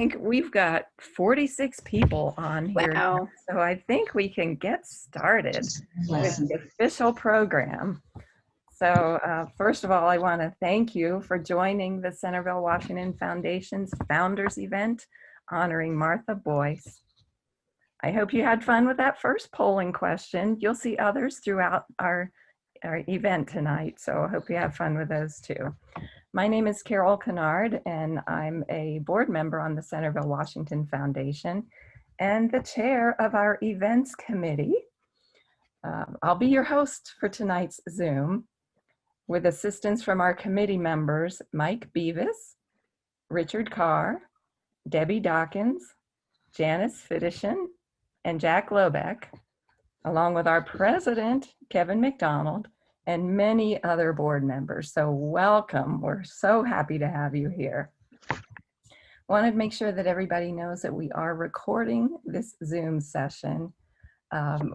think we've got 46 people on here now, Wow. so I think we can get started with the official program. So first of all, I want to thank you for joining the Centerville-Washington Foundation's Founders Event honoring Martha Boyce. I hope you had fun with that first polling question. You'll see others throughout our event tonight, so I hope you have fun with those too. My name is Carol Kennard, and I'm a board member on the Centerville-Washington Foundation and the chair of our events committee. I'll be your host for tonight's Zoom with assistance from our committee members, Mike Beavis, Richard Carr, Debbie Dawkins, Janice Fidishin, and Jack Lobeck, along with our president, Kevin McDonald, and many other board members. So welcome. We're so happy to have you here. Wanted to make sure that everybody knows that we are recording this Zoom session.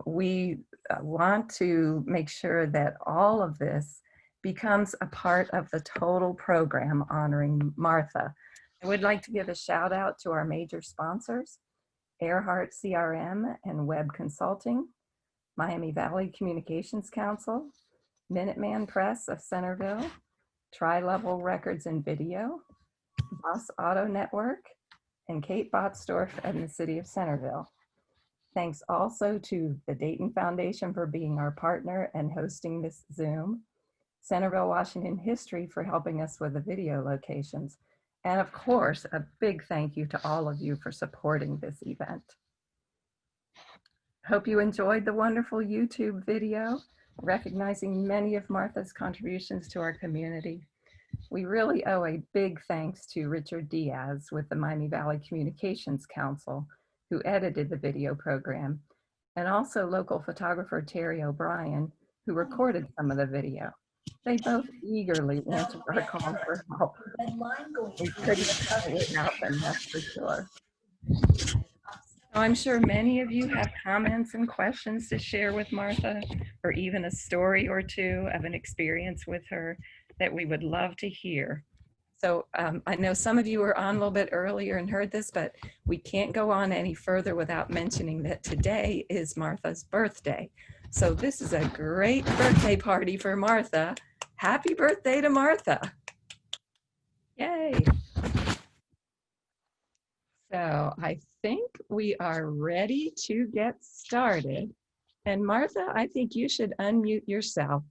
We want to make sure that all of this becomes a part of the total program honoring Martha. I would like to give a shout out to our major sponsors, Earhart CRM and Web Consulting, Miami Valley Communications Council, Minuteman Press of Centerville, Tri-Level Records and Video, Boss Auto Network, and Kate Botsdorf and the City of Centerville. Thanks also to the Dayton Foundation for being our partner and hosting this Zoom, Centerville-Washington History for helping us with the video locations, and of course, a big thank you to all of you for supporting this event. Hope you enjoyed the wonderful YouTube video recognizing many of Martha's contributions to our community. We really owe a big thanks to Richard Diaz with the Miami Valley Communications Council, who edited the video program, and also local photographer Terry O'Brien, who recorded some of the video. They both eagerly answered our call for help. We couldn't have done it without them, that's for sure. So I'm sure many of you have comments and questions to share with Martha, or even a story or two of an experience with her that we would love to hear. So I know some of you were on a little bit earlier and heard this, but we can't go on any further without mentioning that today is Martha's birthday. So this is a great birthday party for Martha. Happy birthday to Martha. Yay. So I think we are ready to get started. And Martha, I think you should unmute yourself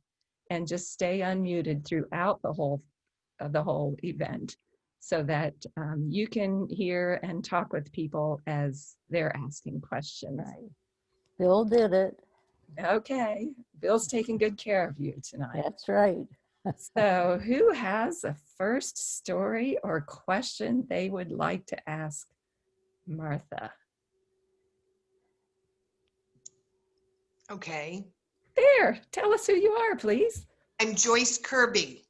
and just stay unmuted throughout the whole event so that you can hear and talk with people as they're asking questions. Right. Bill did it. Okay, Bill's taking good care of you tonight. That's right. So who has a first story or question they would like to ask Martha? Okay. There, tell us who you are, please. I'm Joyce Kirby.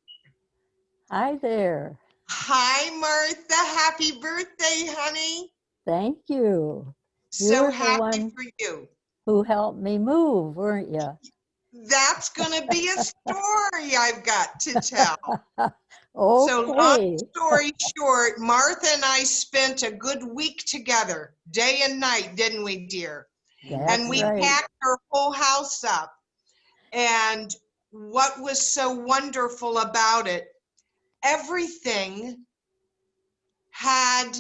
Hi there. Hi, Martha. Happy birthday, honey. Thank you. So You're the happy one for you. who helped me move, weren't you? That's going to be a story I've got to tell. Okay. So long story short, Martha and I spent a good week together, day and night, didn't we, dear? That's And we right. packed her whole house up. And what was so wonderful about it, everything had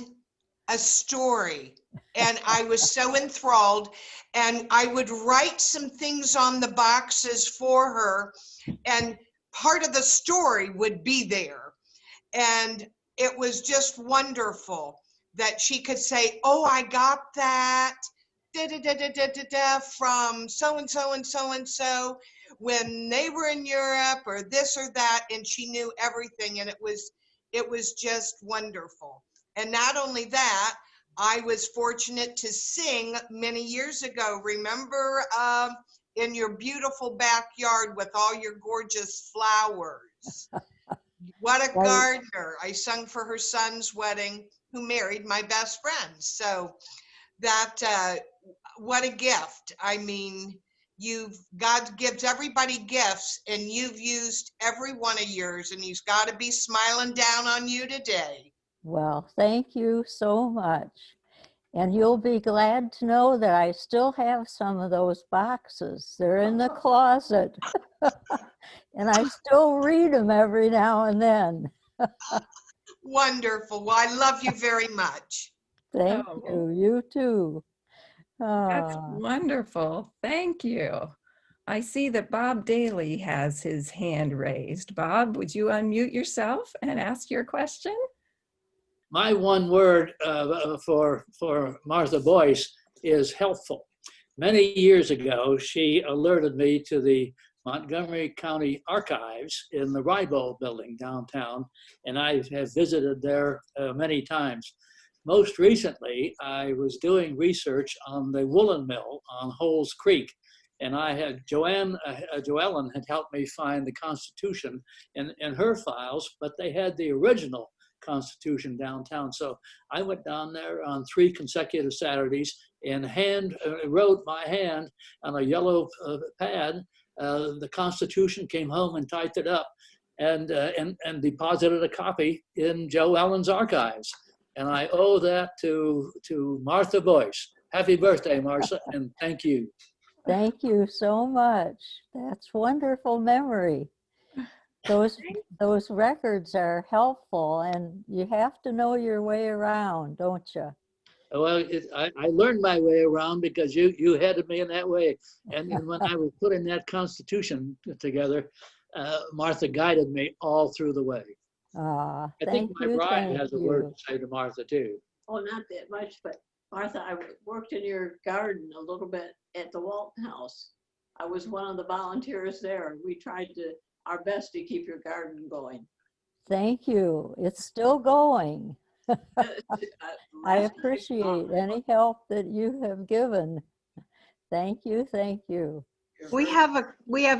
a story. And I was so enthralled, and I would write some things on the boxes for her, and part of the story would be there. And it was just wonderful that she could say, oh, I got that from so-and-so and so-and-so when they were in Europe, or this or that, and she knew everything, and it was just wonderful. And not only that, I was fortunate to sing many years ago. Remember in your beautiful backyard with all your gorgeous flowers? What a gardener. I sung for her son's wedding, who married my best friend. So that, what a gift. I mean, God gives everybody gifts, and you've used every one of yours, and he's got to be smiling down on you today. Well, thank you so much. And you'll be glad to know that I still have some of those boxes. They're in the closet. And I still read them every now and then. Wonderful. Well, I love you very much. Thank Oh, you. You too. that's Ah, wonderful. Thank you. I see that Bob Daly has his hand raised. Bob, would you unmute yourself and ask your question? My one word for Martha Boyce is helpful. Many years ago, she alerted me to the Montgomery County Archives in the Ribot building downtown, and I have visited there many times. Most recently, I was doing research on the woolen mill on Holes Creek, and I had Joellen had helped me find the Constitution in her files, but they had the original Constitution downtown. So I went down there on 3 consecutive Saturdays and wrote by hand on a yellow pad the Constitution, came home and typed it up and deposited a copy in Joe Allen's archives. And I owe that to Martha Boyce. Happy birthday, Martha, and thank you. thank you so much. That's wonderful memory. Those records are helpful, and you have to know your way around, don't you? Well, I learned my way around because you headed me in that way. And when I was putting that Constitution together, Martha guided me all through the way. I Thank think my you, bride thank has a word you. to say to Martha too. Oh, not that much, but Martha, I worked in your garden a little bit at the Walton House. I was one of the volunteers there. We tried our best to keep your garden going. Thank you. It's still going. I Last appreciate time, any help that you have given. Thank you, thank you. We have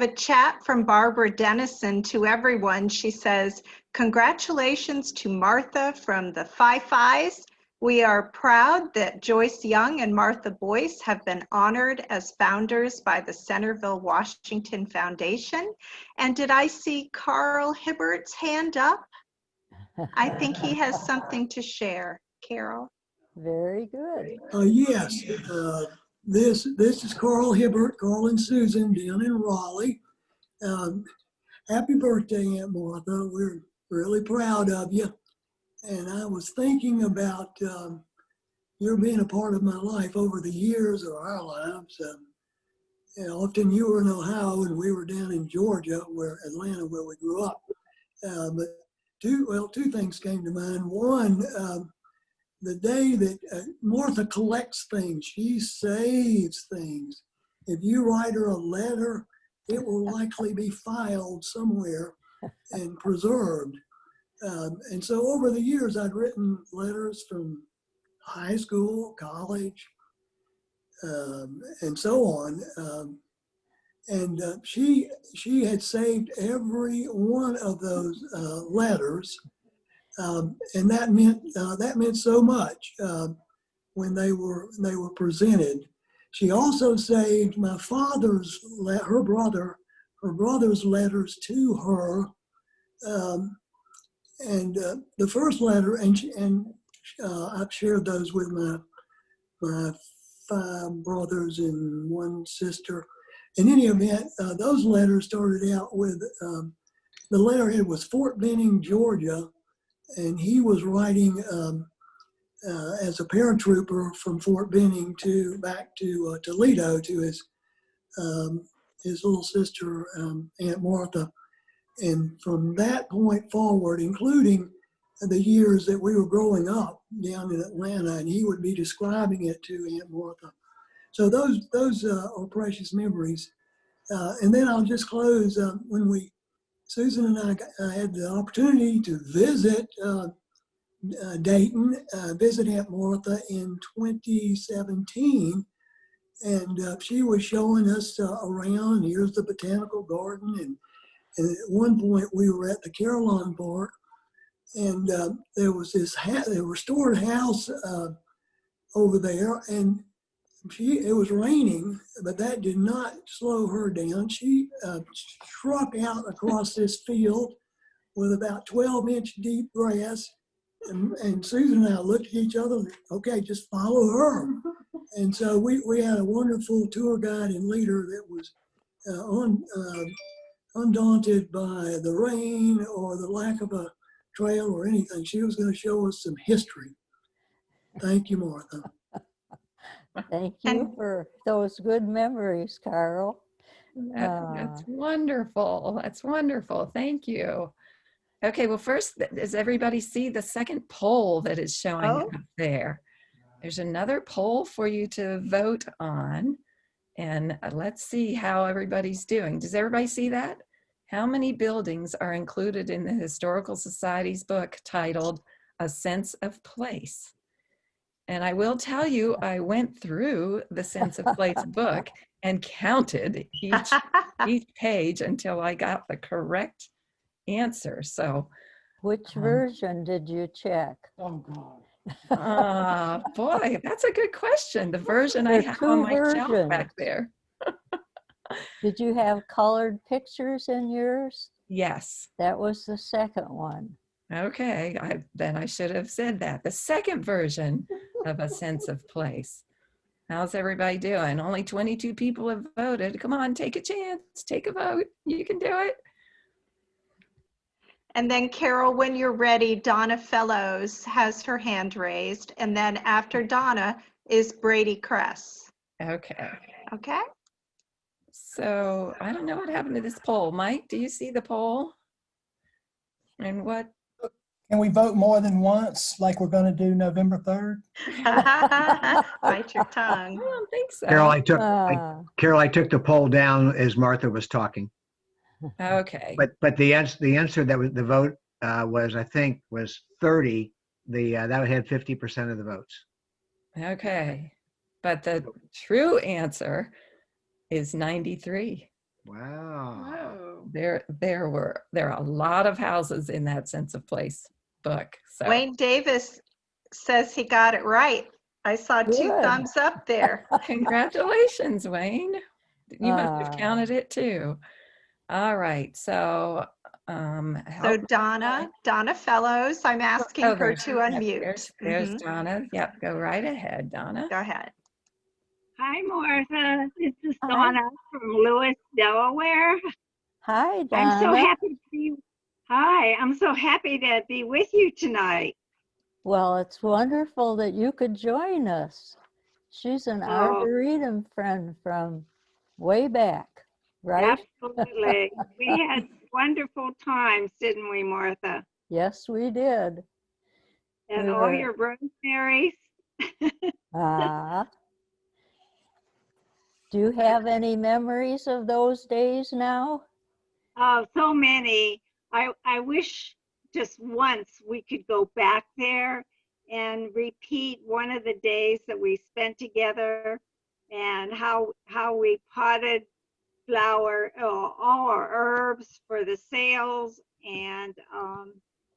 a chat from Barbara Dennison to everyone. She says, congratulations to Martha from the Fi-Fis. We are proud that Joyce Young and Martha Boyce have been honored as founders by the Centerville-Washington Foundation. And did I see Carl Hibbert's hand up? I think he has something to share. Carol. Very good. Yes, this is Carl Hibbert, Carl and Susan down in Raleigh. Happy birthday, Aunt Martha. We're really proud of you. And I was thinking about your being a part of my life over the years, or our lives. Often you were in Ohio and we were down in Georgia, Atlanta, where we grew up. But two things came to mind. One, the day that Martha collects things, she saves things. If you write her a letter, it will likely be filed somewhere and preserved. And so over the years, I'd written letters from high school, college, and so on. And she had saved every one of those letters. And that meant so much when they were presented. She also saved my father's, her brother's letters to her, and the first letter, and I've shared those with my 5 brothers and 1 sister. In any event, those letters started out with the letterhead was Fort Benning, Georgia. And he was writing as a paratrooper from Fort Benning back to Toledo to his little sister, Aunt Martha. And from that point forward, including the years that we were growing up down in Atlanta, and he would be describing it to Aunt Martha. So those are precious memories. And then I'll just close when Susan and I had the opportunity to visit Dayton, visit Aunt Martha in 2017, and she was showing us around. Here's the botanical garden, and at one point we were at the Carillon Park, and there was this restored house over there, and it was raining, but that did not slow her down. She struck out across this field with about 12-inch deep grass and Susan and I looked at each other, okay, just follow her. And so we had a wonderful tour guide and leader that was undaunted by the rain or the lack of a trail or anything. She was going to show us some history. Thank you, Martha. Thank you for those good memories, Carl. That's wonderful. That's wonderful. Thank you. Okay, well, first, does everybody see the second poll that is showing Oh. up there? There's another poll for you to vote on. And let's see how everybody's doing. Does everybody see that? How many buildings are included in the Historical Society's book titled A Sense of Place? And I will tell you, I went through the Sense of Place book and counted each page until I got the correct answer. So, Which version did you check? boy, that's a good question. The version I There are have on two my shelf versions. back there. Did you have colored pictures in yours? Yes. That was the second one. Okay, then I should have said that. The second version of A Sense of Place. How's everybody doing? Only 22 people have voted. Come on, take a chance, take a vote. You can do it. And then Carol, when you're ready, Donna Fellows has her hand raised. And then after Donna is Brady Kress. Okay, Okay? so I don't know what happened to this poll. Mike, do you see the poll? And what? Can we vote more than once, like we're going to do November 3rd? Bite your I tongue. don't think so. Carol, I took the poll down as Martha was talking. Okay. But the answer that was the vote was, I think, was 30. That had 50% of the votes. Okay. But the true answer is 93. Wow. There are a lot of houses in that Sense of Place book. So Wayne Davis says he got it right. I saw two Good. thumbs up there. congratulations, Wayne. You must have counted it too. All right. So So Donna Fellows, I'm asking her to unmute. There's Donna. Yep, go right ahead, Donna. Go ahead. Hi, Martha. This is Hi. Donna from Lewis, Delaware. Hi, Donna. I'm so happy to be. Hi, I'm so happy to be with you tonight. Well, it's wonderful that you could join us. She's an Arboretum friend from way back, right? Absolutely. We had wonderful times, didn't we, Martha? Yes, we did. And We all were- your rosemarys. Do you have any memories of those days now? Oh, so many. I wish just once we could go back there and repeat one of the days that we spent together and how we potted all our herbs for the sales. And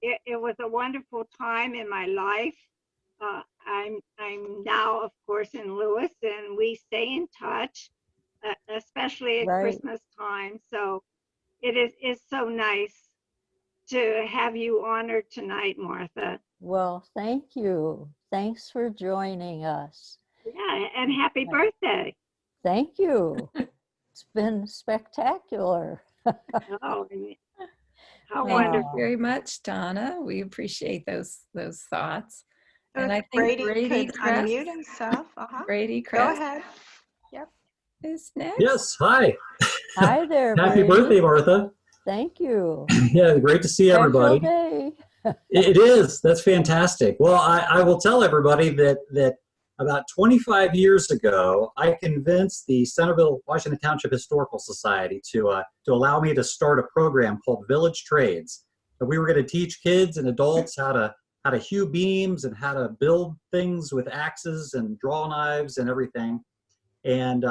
it was a wonderful time in my life. I'm now, of course, in Lewis, and we stay in touch, especially at Right. Christmas time. So it is so nice to have you honored tonight, Martha. Well, thank you. Thanks for joining us. Yeah, and happy birthday. Thank you. It's been spectacular. Oh, how Thank wonderful. you very much, Donna. We appreciate those thoughts. And I think Brady could Kress- unmute himself. Brady Go Kress ahead. is next. Yes, hi. Hi there, Happy Brady. birthday, Martha. Thank you. Yeah, great to see everybody. Special day. It is. That's fantastic. Well, I will tell everybody that about 25 years ago, I convinced the Centerville-Washington Township Historical Society to allow me to start a program called Village Trades. And we were going to teach kids and adults how to hew beams and how to build things with axes and draw knives and everything. And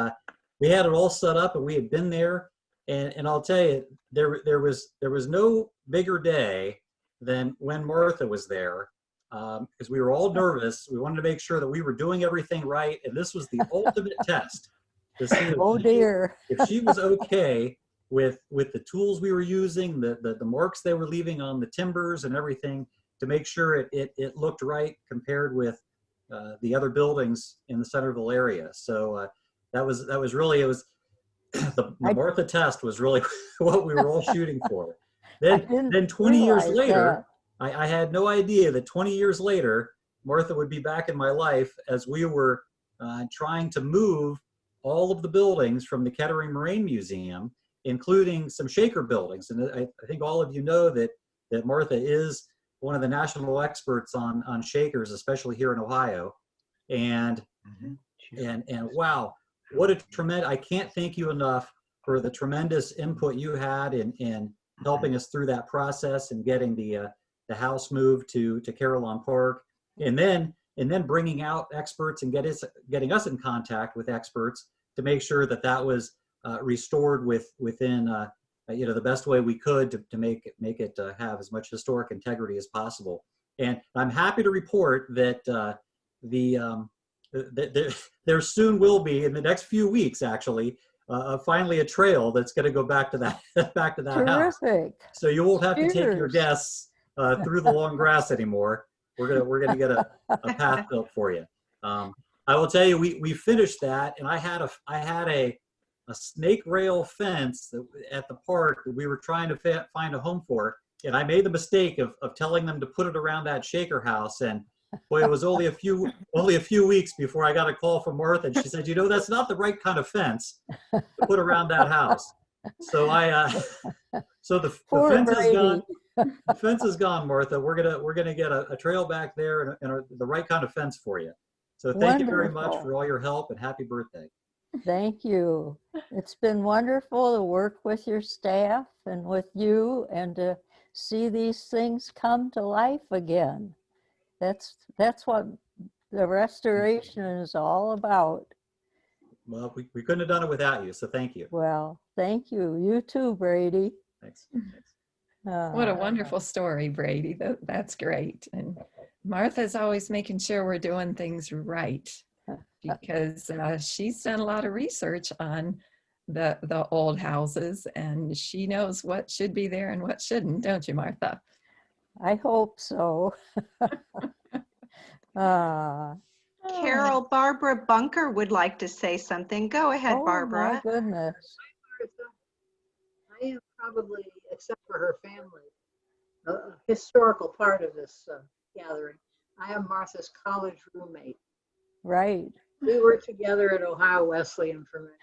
we had it all set up, and we had been there. And I'll tell you, there was no bigger day than when Martha was there, because we were all nervous. We wanted to make sure that we were doing everything right, and this was the ultimate test to see Oh dear. if she was okay with the tools we were using, the marks they were leaving on the timbers and everything. to make sure it looked right compared with the other buildings in the Centerville area. So that was really, it was the Martha test was really what we were all shooting for. Then 20 years later, I had no idea that 20 years later, Martha would be back in my life as we were trying to move all of the buildings from the Kettering Moraine Museum, including some Shaker buildings. And I think all of you know that Martha is one of the national experts on Shakers, especially here in Ohio. And wow, what a tremendous, I can't thank you enough for the tremendous input you had in helping us through that process and getting the house moved to Carillon Park. And then bringing out experts and getting us in contact with experts to make sure that was restored within the best way we could to make it have as much historic integrity as possible. And I'm happy to report that there soon will be, in the next few weeks actually, finally a trail that's going to go back to that house. Terrific. So you won't have to take your guests through the long grass anymore. We're gonna get a path built for you. I will tell you, we finished that, and I had a snake rail fence at the park that we were trying to find a home for, and I made the mistake of telling them to put it around that Shaker house, and boy, it was only a few weeks before I got a call from Martha, and she said, that's not the right kind of fence to put around that house. So the fence is gone. The fence is gone, Martha. We're gonna get a trail back there and the right kind of fence for you. So thank you very much for all your help, and happy birthday. Thank you. It's been wonderful to work with your staff and with you and to see these things come to life again. That's what the restoration is all about. Well, we couldn't have done it without you, so thank you. Well, thank you. You too, Brady. Thanks. What a wonderful story, Brady. That's great. And Martha's always making sure we're doing things right, because she's done a lot of research on the old houses, and she knows what should be there and what shouldn't, don't you, Martha? I hope so. Carol, Barbara Bunker would like to say something. Go ahead, Barbara. Oh, my goodness. I am probably, except for her family, a historical part of this gathering. I am Martha's college roommate. Right. We were together at Ohio Wesleyan for many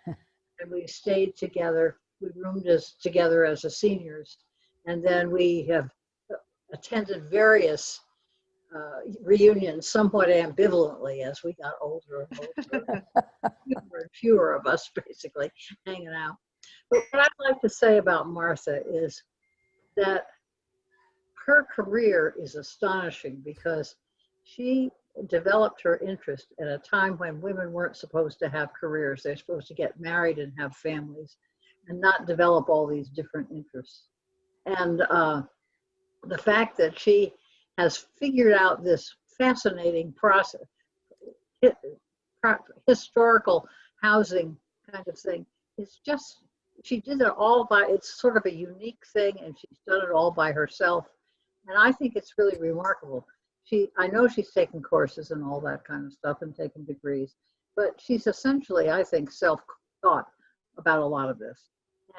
years, and we stayed together. We roomed together as seniors, and then we have attended various reunions somewhat ambivalently as we got older and older. Fewer and fewer of us basically hanging out. But what I'd like to say about Martha is that her career is astonishing, because she developed her interest at a time when women weren't supposed to have careers. They're supposed to get married and have families and not develop all these different interests. And the fact that she has figured out this fascinating process, historical housing kind of thing, is just, she did it all by, it's sort of a unique thing, and she's done it all by herself. And I think it's really remarkable. I know she's taken courses and all that kind of stuff and taken degrees, but she's essentially, I think, self-taught about a lot of this.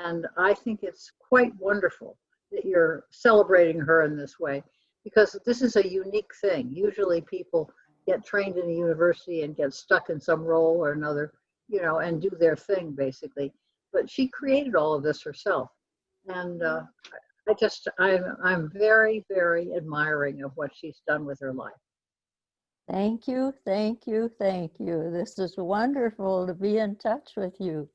And I think it's quite wonderful that you're celebrating her in this way, because this is a unique thing. Usually people get trained in a university and get stuck in some role or another, and do their thing basically. But she created all of this herself. And I'm very, very admiring of what she's done with her life. Thank you, thank you, thank you. This is wonderful to be in touch with you.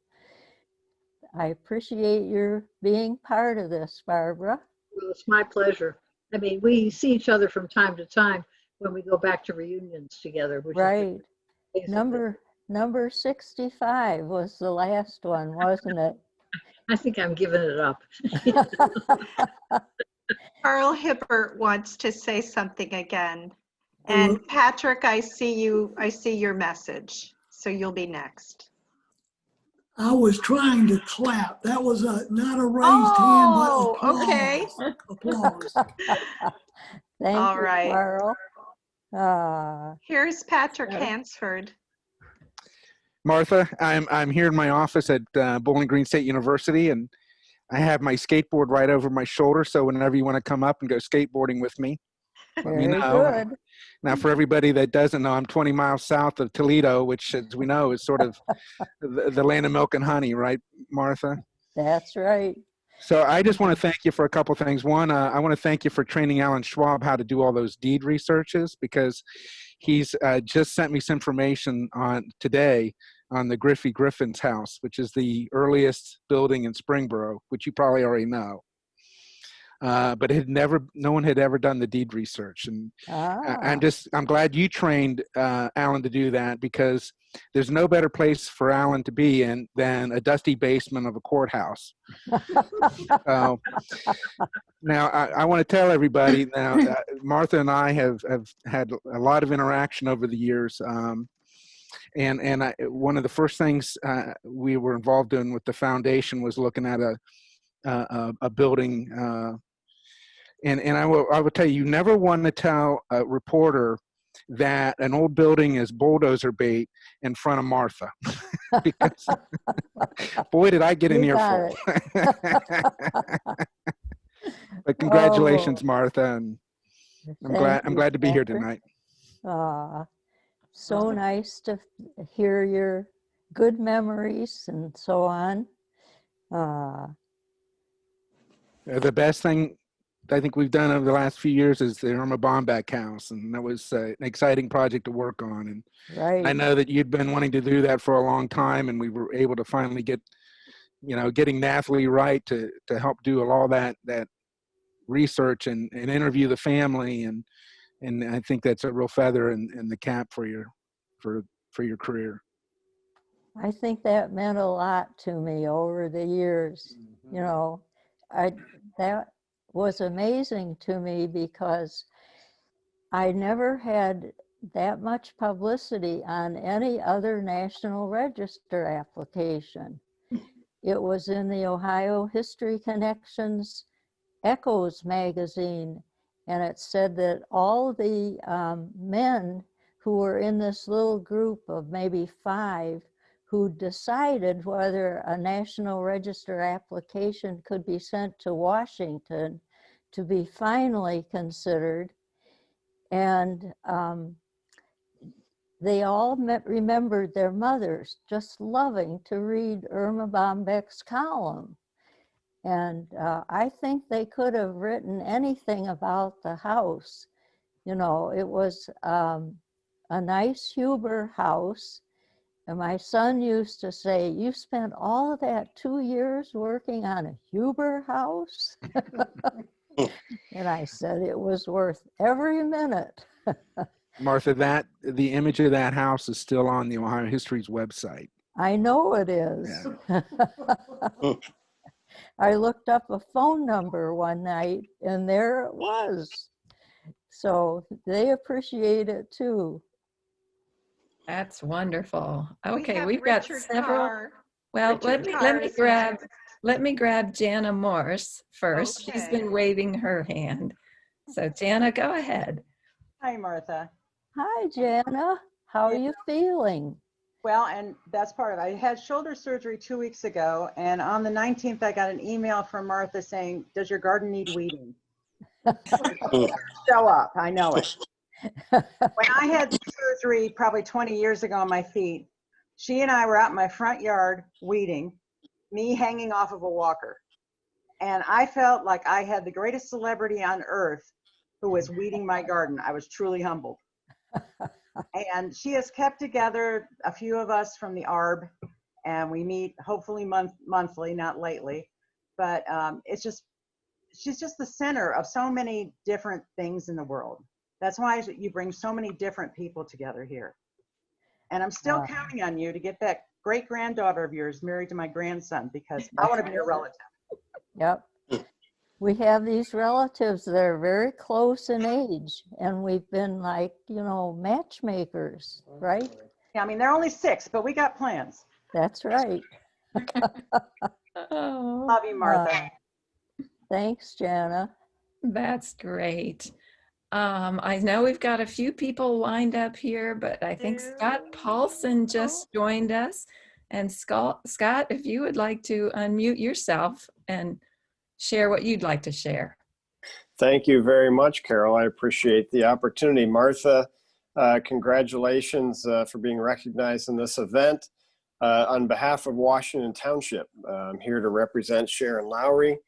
I appreciate your being part of this, Barbara. Well, it's my pleasure. I mean, we see each other from time to time when we go back to reunions together. Which right. Is Number 65 was the last one, wasn't it? I think I'm giving it up. Carl Hibbert wants to say something again. And Patrick, I see your message. So you'll be next. I was trying to clap. That was not a raised hand, but applause. Okay. Applause. Thank All you, right. Carl. Ah, Here's Patrick Hansford. Martha, I'm here in my office at Bowling Green State University, and I have my skateboard right over my shoulder. So whenever you want to come up and go skateboarding with me, let me very know. good. Now, for everybody that doesn't know, I'm 20 miles south of Toledo, which, as we know, is sort of the land of milk and honey, right, Martha? That's right. So I just want to thank you for a couple things. One, I want to thank you for training Alan Schwab how to do all those deed researches, because he's just sent me some information on today on the Griffin's house, which is the earliest building in Springboro, which you probably already know. But no one had ever done the deed research. And Ah, I'm glad you trained Alan to do that, because there's no better place for Alan to be in than a dusty basement of a courthouse. So now I want to tell everybody now, Martha and I have had a lot of interaction over the years. One of the first things we were involved in with the foundation was looking at a building. And I will tell you, you never want to tell a reporter that an old building is bulldozer bait in front of Martha. Because boy, did I get an you got earful. it. But congratulations, Oh, Martha, and I'm thank you, glad to be here Patrick. tonight. Ah, so nice to hear your good memories and so on. The best thing I think we've done over the last few years is the Irma Bombeck house, and that was an exciting project to work on. And Right. I know that you'd been wanting to do that for a long time, and we were able to finally getting Nathalie Wright to help do all that research and interview the family, and I think that's a real feather in the cap for your career. I think that meant a lot to me over the years. You know, that was amazing to me because I never had that much publicity on any other National Register application. It was in the Ohio History Connections Echoes magazine, and it said that all the men who were in this little group of maybe 5 who decided whether a National Register application could be sent to Washington to be finally considered. And they all remembered their mothers just loving to read Irma Bombeck's column. And I think they could have written anything about the house. You know, it was a nice Huber house. And my son used to say, "You spent all of that 2 years working on a Huber house?" And I said it was worth every minute. Martha, the image of that house is still on the Ohio History's website. I know it is. Yeah. I looked up a phone number one night and there it was. So they appreciate it too. That's wonderful. Okay, We we've got Richard several. Carr. Well, Richard Carr is next. let me grab Jana Morse first. She's Okay. been waving her hand. So Jana, go ahead. Hi, Martha. Hi, Jana. How are you feeling? Well, and that's part of it. I had shoulder surgery 2 weeks ago, and on the 19th, I got an email from Martha saying, "Does your garden need weeding?" Show up, I know it. When I had surgery probably 20 years ago on my feet, she and I were out in my front yard weeding, me hanging off of a walker. And I felt like I had the greatest celebrity on earth who was weeding my garden. I was truly humbled. And she has kept together a few of us from the ARB, and we meet hopefully monthly, not lately. But she's just the center of so many different things in the world. That's why you bring so many different people together here. And I'm still counting on you to get that great granddaughter of yours married to my grandson, because I want to be a relative. Yep. We have these relatives that are very close in age, and we've been like, you know, matchmakers, right? Yeah, I mean, they're only 6, but we got plans. That's right. Oh, Love you, Martha. Thanks, Jana. that's great. I know we've got a few people lined up here, but I think Scott Paulson just joined us. And Scott, if you would like to unmute yourself and share what you'd like to share. Thank you very much, Carol. I appreciate the opportunity. Martha, congratulations for being recognized in this event. On behalf of Washington Township, I'm here to represent Sharon Lowry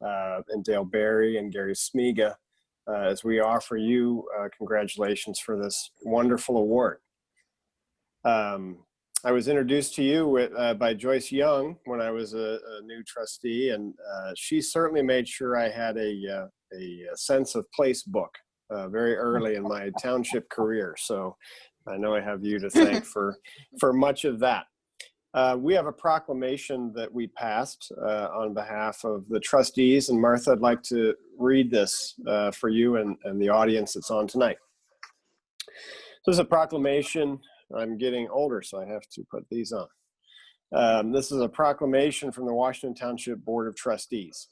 and Dale Berry and Gary Smiga as we offer you congratulations for this wonderful award. I was introduced to you by Joyce Young when I was a new trustee, and she certainly made sure I had a sense of place book very early in my township career. So I know I have you to thank for much of that. We have a proclamation that we passed on behalf of the trustees, and Martha, I'd like to read this for you and the audience that's on tonight. This is a proclamation. I'm getting older, so I have to put these on. This is a proclamation from the Washington Township Board of Trustees.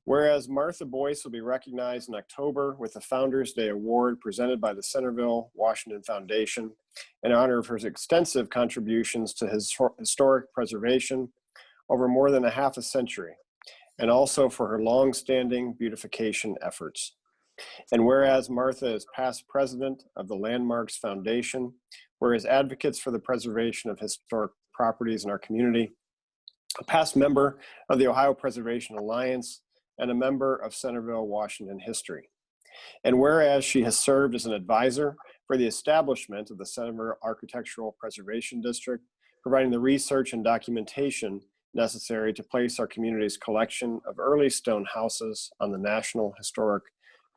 Whereas Martha Boyce will be recognized in October with the Founders Day Award presented by the Centerville-Washington Foundation in honor of her extensive contributions to historic preservation over more than a half a century, and also for her long-standing beautification efforts. And whereas Martha is past president of the Landmarks Foundation, whereas advocates for the preservation of historic properties in our community, a past member of the Ohio Preservation Alliance, and a member of Centerville-Washington history. And whereas she has served as an advisor for the establishment of the Centerville Architectural Preservation District, providing the research and documentation necessary to place our community's collection of early stone houses on the National Historic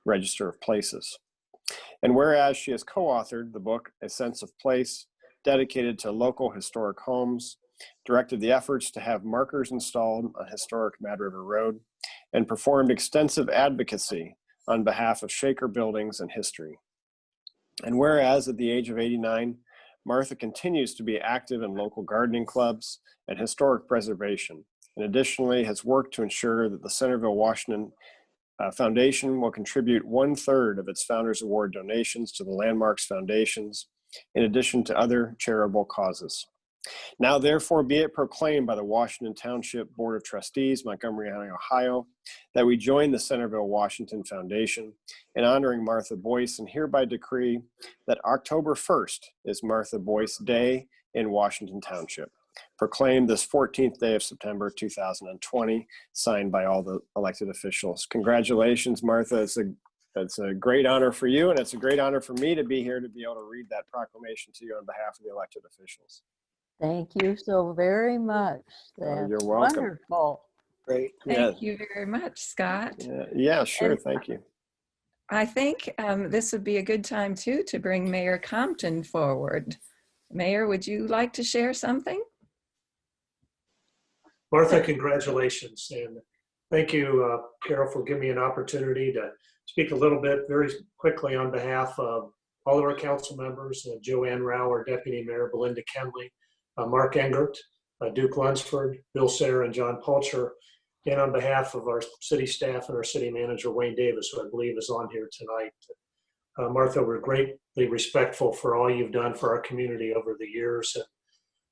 Register of Places. And whereas she has co-authored the book, A Sense of Place, dedicated to local historic homes, directed the efforts to have markers installed on historic Mad River Road, and performed extensive advocacy on behalf of Shaker Buildings and History. And whereas at the age of 89, Martha continues to be active in local gardening clubs and historic preservation, and additionally has worked to ensure that the Centerville-Washington Foundation will contribute 1/3 of its Founders Award donations to the Landmarks Foundations, in addition to other charitable causes. Now, therefore, be it proclaimed by the Washington Township Board of Trustees, Montgomery County, Ohio, that we join the Centerville-Washington Foundation in honoring Martha Boyce, and hereby decree that October 1st is Martha Boyce Day in Washington Township. Proclaimed this 14th day of September 2020, signed by all the elected officials. Congratulations, Martha. It's a great honor for you, and it's a great honor for me to be here to be able to read that proclamation to you on behalf of the elected officials. Thank you so very much. That's you're welcome. Wonderful. Great. Thank you very much, Scott. Yeah, sure. And thank you. I think this would be a good time too to bring Mayor Compton forward. Mayor, would you like to share something? Martha, congratulations. And thank you, Carol, for giving me an opportunity to speak a little bit very quickly on behalf of all of our council members, Joanne Rao, our Deputy Mayor, Belinda Kenley, Mark Engert, Duke Lunsford, Bill Sayre, and John Pulcher, and on behalf of our city staff and our city manager, Wayne Davis, who I believe is on here tonight. Martha, we're greatly respectful for all you've done for our community over the years. And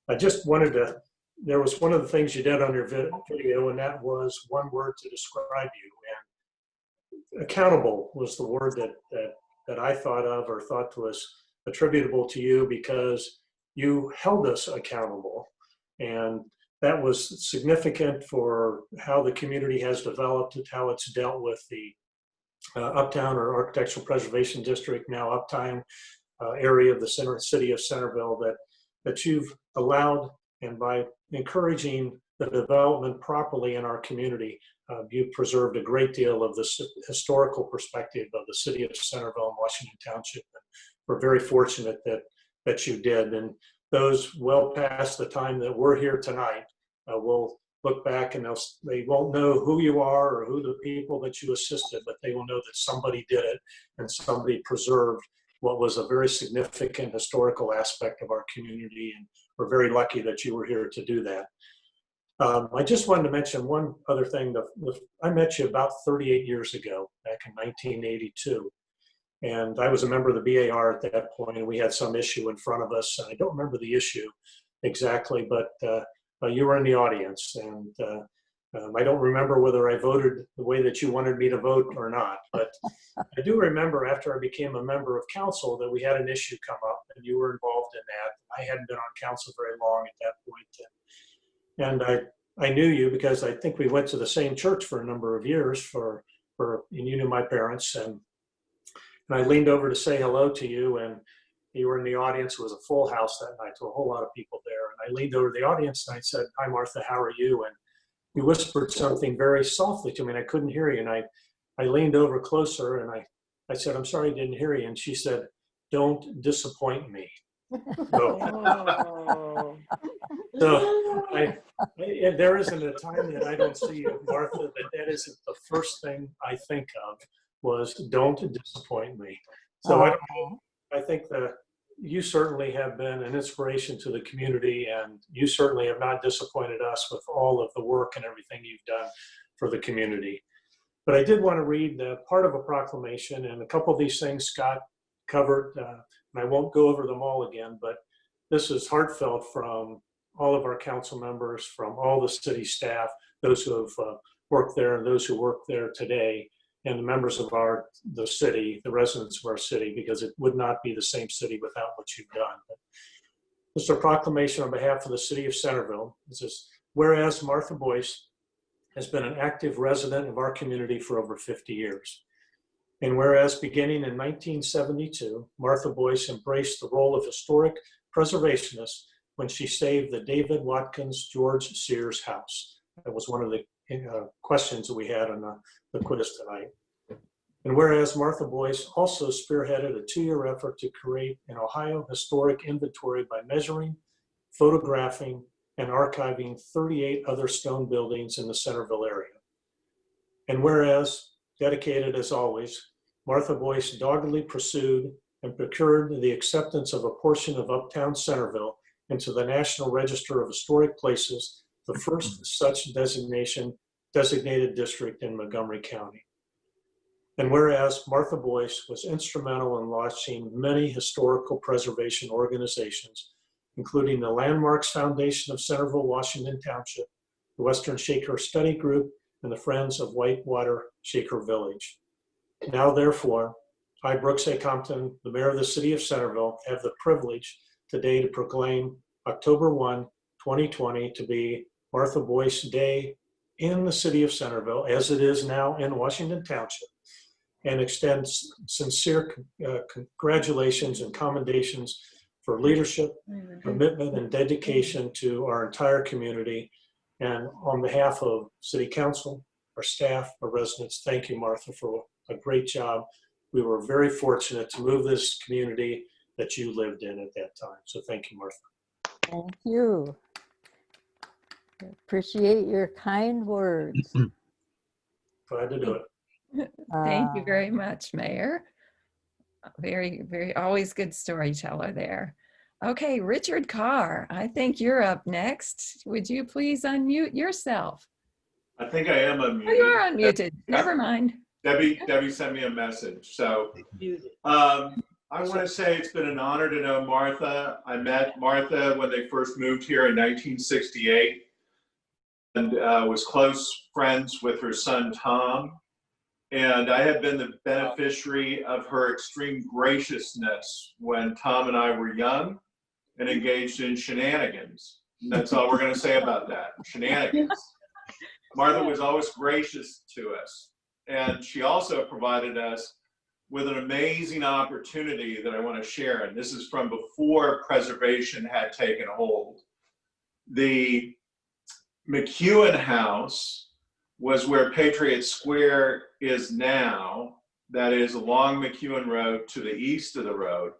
I just wanted to, there was one of the things you did on your video, and that was one word to describe you. And accountable was the word that I thought of, or thought was attributable to you, because you held us accountable. And that was significant for how the community has developed and how it's dealt with the Uptown or Architectural Preservation District, now Uptown area of the city of Centerville, that you've allowed, and by encouraging the development properly in our community, you've preserved a great deal of the historical perspective of the city of Centerville and Washington Township. We're very fortunate that you did. And those well past the time that we're here tonight will look back, and they won't know who you are or who the people that you assisted, but they will know that somebody did it and somebody preserved what was a very significant historical aspect of our community. And we're very lucky that you were here to do that. I just wanted to mention one other thing. I met you about 38 years ago, back in 1982. And I was a member of the BAR at that point, and we had some issue in front of us. I don't remember the issue exactly, but you were in the audience, and I don't remember whether I voted the way that you wanted me to vote or not, but I do remember after I became a member of council that we had an issue come up, and you were involved in that. I hadn't been on council very long at that point, and I knew you because I think we went to the same church for a number of years and you knew my parents, and I leaned over to say hello to you, and you were in the audience. It was a full house that night, so a whole lot of people there. And I leaned over to the audience and I said, "Hi, Martha, how are you?" And you whispered something very softly to me, and I couldn't hear you. And I leaned over closer, and I said, "I'm sorry I didn't hear you." And she said, "Don't disappoint me." So there isn't a time that I don't see you, Martha, that isn't the first thing I think of was don't disappoint me. So I think that you certainly have been an inspiration to the community, and you certainly have not disappointed us with all of the work and everything you've done for the community. But I did want to read part of a proclamation, and a couple of these things Scott covered, and I won't go over them all again, but this is heartfelt from all of our council members, from all the city staff, those who have worked there and those who work there today, and the members of the city, the residents of our city, because it would not be the same city without what you've done. This is a proclamation on behalf of the city of Centerville. It says, whereas Martha Boyce has been an active resident of our community for over 50 years. And whereas beginning in 1972, Martha Boyce embraced the role of historic preservationist when she saved the David Watkins George Sears house. That was one of the questions that we had on the quiz tonight. And whereas Martha Boyce also spearheaded a 2-year effort to create an Ohio historic inventory by measuring, photographing, and archiving 38 other stone buildings in the Centerville area. And whereas, dedicated as always, Martha Boyce doggedly pursued and procured the acceptance of a portion of uptown Centerville into the National Register of Historic Places, the first such designated district in Montgomery County. And whereas Martha Boyce was instrumental in launching many historical preservation organizations, including the Landmarks Foundation of Centerville-Washington Township, the Western Shaker Study Group, and the Friends of Whitewater Shaker Village. Now, therefore, I, Brooks A. Compton, the mayor of the city of Centerville, have the privilege today to proclaim October 1, 2020 to be Martha Boyce Day in the city of Centerville, as it is now in Washington Township, and extend sincere congratulations and commendations for leadership, commitment, and dedication to our entire community. And on behalf of City Council, our staff, our residents, thank you, Martha, for a great job. We were very fortunate to move this community that you lived in at that time. So thank you, Martha. Thank you. Appreciate your kind words. Glad to do it. Thank you very much, Mayor. Very, very, always good storyteller there. Okay, Richard Carr, I think you're up next. Would you please unmute yourself? I think I am unmuted. Oh, you are unmuted. Never mind. Debbie sent me a message. So I want to say it's been an honor to know Martha. I met Martha when they first moved here in 1968 and was close friends with her son, Tom. And I have been the beneficiary of her extreme graciousness when Tom and I were young and engaged in shenanigans. And that's all we're going to say about that, shenanigans. Martha was always gracious to us. And she also provided us with an amazing opportunity that I want to share. And this is from before preservation had taken hold. The McEwen House was where Patriot Square is now. That is along McEwen Road to the east of the road.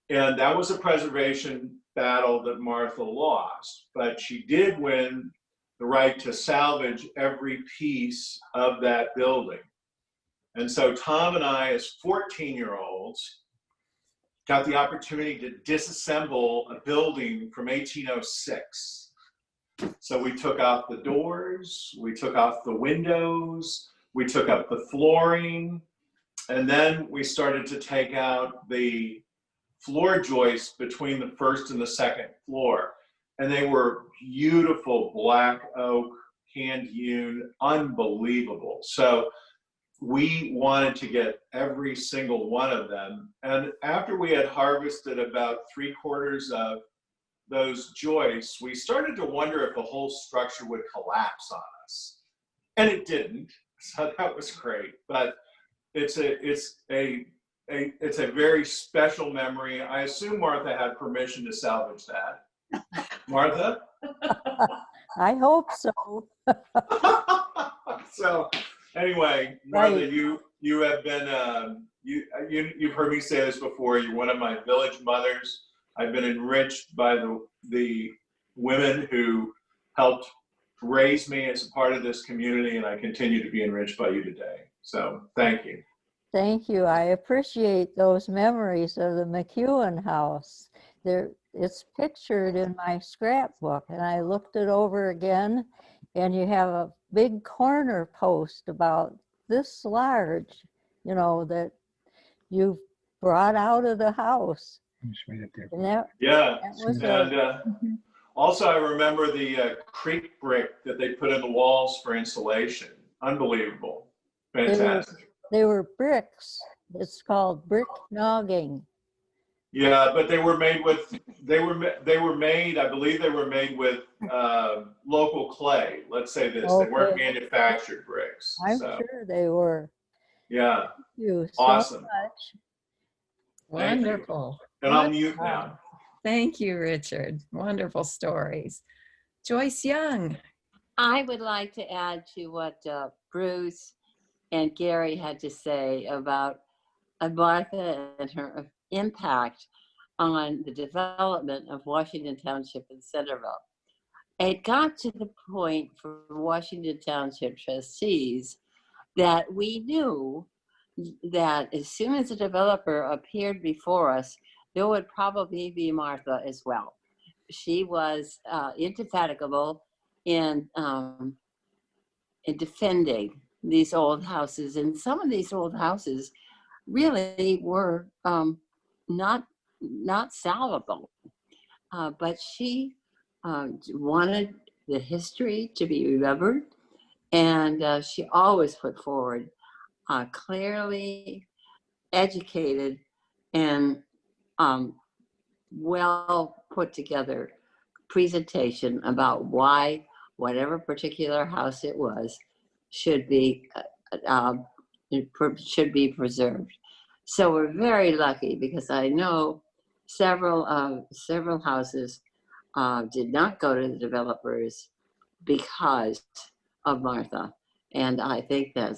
And that was a preservation battle that Martha lost, but she did win the right to salvage every piece of that building. And so Tom and I, as 14-year-olds, got the opportunity to disassemble a building from 1806. So we took out the doors, we took out the windows, we took up the flooring, And then we started to take out the floor joists between the first and the second floor. And they were beautiful black oak, hand hewn, unbelievable. So we wanted to get every single one of them. And after we had harvested about 3/4 of those joists, we started to wonder if the whole structure would collapse on us. And it didn't, so that was great. But it's a very special memory. I assume Martha had permission to salvage that. Martha? I hope so. So anyway, Martha, Right. you have been you've heard me say this before. You're one of my village mothers. I've been enriched by the women who helped raise me as a part of this community, and I continue to be enriched by you today. So thank you. Thank you. I appreciate those memories of the McEwen house. It's pictured in my scrapbook, and I looked it over again, and you have a big corner post about this large, you know, that you've brought out of the house. And that was and also I remember the creek brick that they put in the walls for insulation. Unbelievable. Fantastic. They were bricks. It's called brick nogging. Yeah, but they were made with, I believe they were made with local clay. Let's say this, they weren't Okay. manufactured bricks. I'm So, sure they were. yeah, Thank you awesome. so much. Thank you. Wonderful. And I'll mute now. Thank you, Richard. Wonderful stories. Joyce Young. I would like to add to what Bruce and Gary had to say about Martha and her impact on the development of Washington Township and Centerville. It got to the point for Washington Township trustees that we knew that as soon as a developer appeared before us, there would probably be Martha as well. She was indefatigable in defending these old houses, and some of these old houses really were not salvable. But she wanted the history to be remembered, and she always put forward clearly educated and well put together presentation about why whatever particular house it was should be preserved. So we're very lucky because I know several houses did not go to the developers because of Martha, and I think that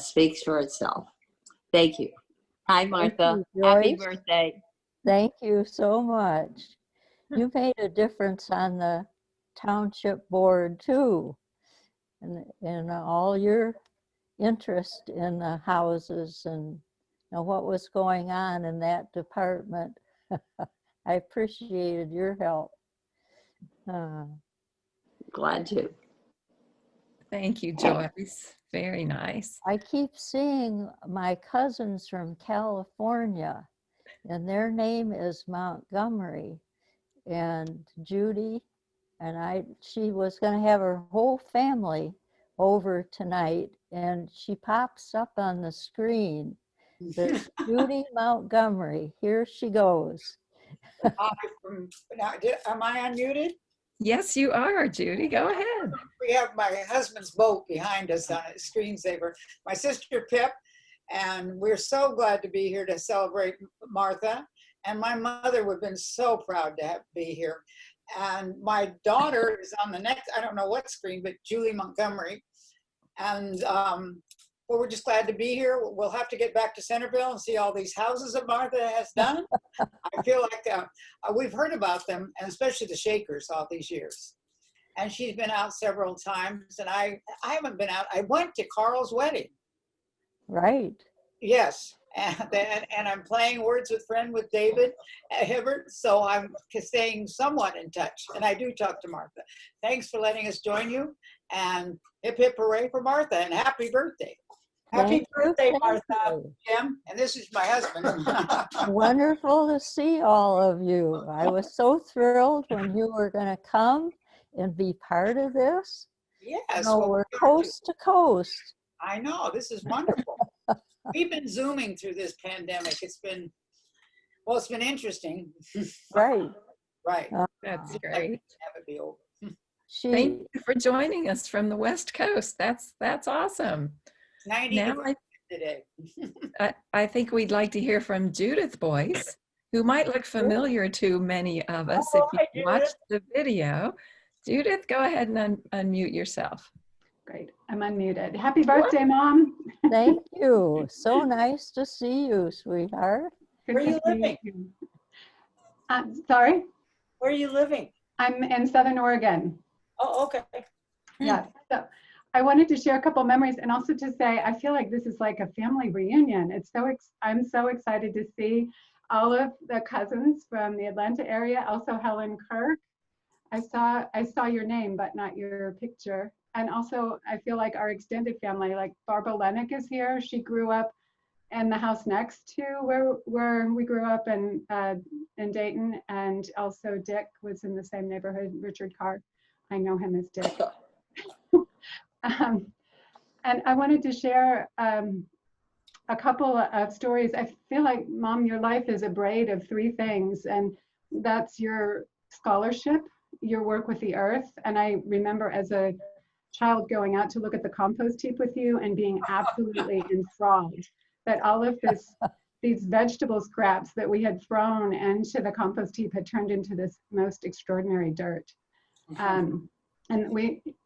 speaks for itself. Thank you. Hi, Martha. Happy birthday. Thank you so much. You made a difference on the township board too, and all your interest in the houses and what was going on in that department. I appreciated your help. Glad to. Thank you, Joyce. Very nice. I keep seeing my cousins from California, and their name is Montgomery, and Judy, and she was going to have her whole family over tonight, and she pops up on the screen. There's Judy Montgomery. Here she goes. Am I unmuted? Yes, you are, Judy. Go ahead. We have my husband's boat behind us on a screensaver. My sister Pip, and we're so glad to be here to celebrate Martha. And my mother would have been so proud to be here. And my daughter is on the next, I don't know what screen, but Julie Montgomery. And well, we're just glad to be here. We'll have to get back to Centerville and see all these houses that Martha has done. I feel like we've heard about them, and especially the Shakers all these years. And she's been out several times, and I haven't been out. I went to Carl's wedding. Right. Yes, and I'm playing Words with Friend with David Hibbert, so I'm staying somewhat in touch, and I do talk to Martha. Thanks for letting us join you, and hip hip hooray for Martha, and happy birthday. Happy Thank you, birthday, thank Martha, you. Jim, and this is my husband. Wonderful to see all of you. I was so thrilled when you were going to come and be part of this. Yes, No, well, we're we are too. coast to coast. I know, this is wonderful. We've been Zooming through this pandemic. It's been interesting. Right. Right. That's Just great. like to have it be over. Thank you for joining us from the West Coast. That's awesome. 90 Now degrees today. I think we'd like to hear from Judith Boyce, who might look familiar to many of us if you watched the video. Judith, go ahead and unmute yourself. Great, I'm unmuted. Happy birthday, Mom. Thank you. So nice to see you, sweetheart. Good Where are to you see living? you. Sorry? Where are you living? I'm in Southern Oregon. Oh, okay. Yes. So I wanted to share a couple memories and also to say I feel like this is like a family reunion. I'm so excited to see all of the cousins from the Atlanta area. Also Helen Kirk. I saw your name but not your picture. And also I feel like our extended family, like Barbara Lennox is here. She grew up in the house next to where we grew up in Dayton, and also Dick was in the same neighborhood. Richard Carr, I know him as Dick. And I wanted to share a couple of stories. I feel like, Mom, your life is a braid of three things, and that's your scholarship, your work with the earth. And I remember as a child going out to look at the compost heap with you and being absolutely enthralled that all of these vegetable scraps that we had thrown into the compost heap had turned into this most extraordinary dirt. And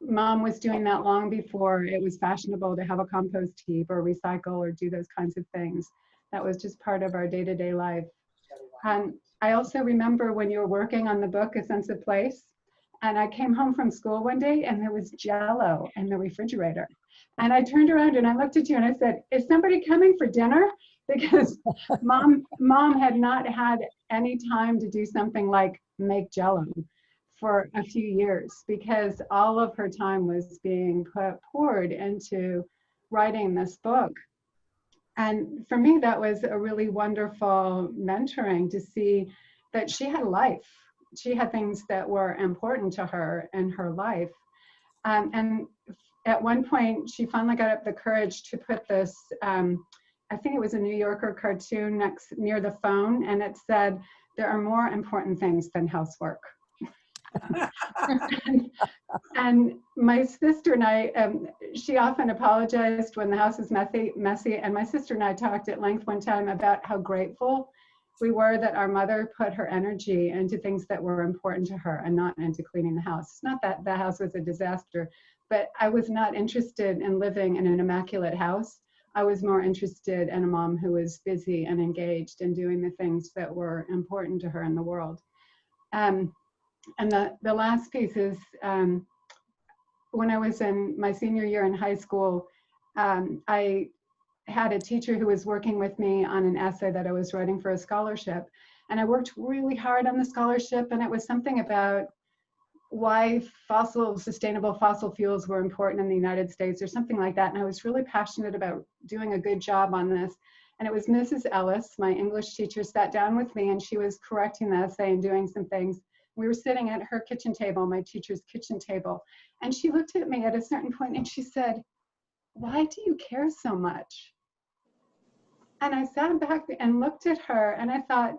Mom was doing that long before it was fashionable to have a compost heap or recycle or do those kinds of things. That was just part of our day-to-day life. I also remember when you were working on the book, A Sense of Place, and I came home from school one day and there was Jell-O in the refrigerator. And I turned around and I looked at you and I said, is somebody coming for dinner? Because mom had not had any time to do something like make Jell-O for a few years because all of her time was being poured into writing this book. And for me, that was a really wonderful mentoring to see that she had a life. She had things that were important to her in her life. And at one point, she finally got up the courage to put this, I think it was a New Yorker cartoon near the phone, and it said, there are more important things than housework. And my sister and I, she often apologized when the house was messy, and my sister and I talked at length one time about how grateful we were that our mother put her energy into things that were important to her and not into cleaning the house. It's not that the house was a disaster, but I was not interested in living in an immaculate house. I was more interested in a mom who was busy and engaged in doing the things that were important to her in the world. And the last piece is when I was in my senior year in high school, I had a teacher who was working with me on an essay that I was writing for a scholarship. And I worked really hard on the scholarship, and it was something about why sustainable fossil fuels were important in the United States or something like that. And I was really passionate about doing a good job on this. And it was Mrs. Ellis, my English teacher, sat down with me and she was correcting the essay and doing some things. We were sitting at her kitchen table, my teacher's kitchen table. And she looked at me at a certain point and she said, why do you care so much? And I sat back and looked at her and I thought,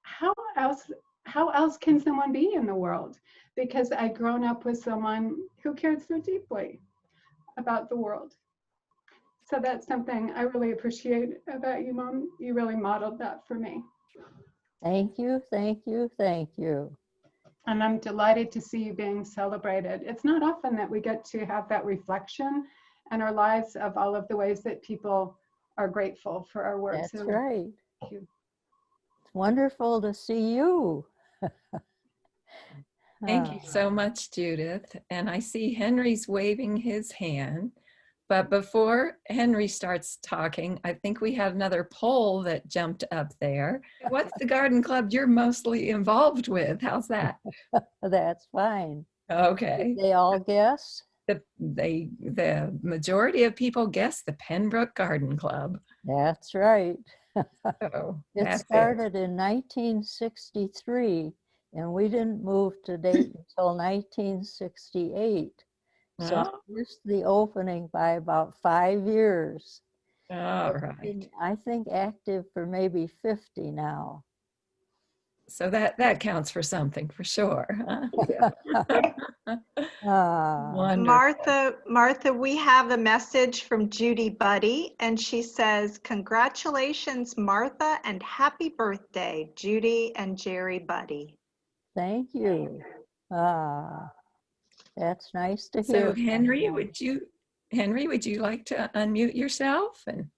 how else can someone be in the world? Because I'd grown up with someone who cared so deeply about the world. So that's something I really appreciate about you, Mom. You really modeled that for me. Thank you, thank you, thank you. And I'm delighted to see you being celebrated. It's not often that we get to have that reflection in our lives of all of the ways that people are grateful for our work. That's so right. Thank you. It's wonderful to see you. Thank you so much, Judith. And I see Henry's waving his hand. But before Henry starts talking, I think we had another poll that jumped up there. What's the garden club you're mostly involved with? How's that? That's fine. Okay. Did they all guess? the majority of people guessed the Pembroke Garden Club. That's right. So It that's started in 1963, and we didn't move to Dayton until 1968. So I Oh. missed the opening by about 5 years. All right. I think active for maybe 50 now. So that counts for something for sure. Huh? Wonderful. Martha, we have a message from Judy Buddy, and she says, congratulations, Martha, and happy birthday, Judy and Jerry Buddy. Thank you. That's nice to hear. So Henry, from would you like to unmute yourself? And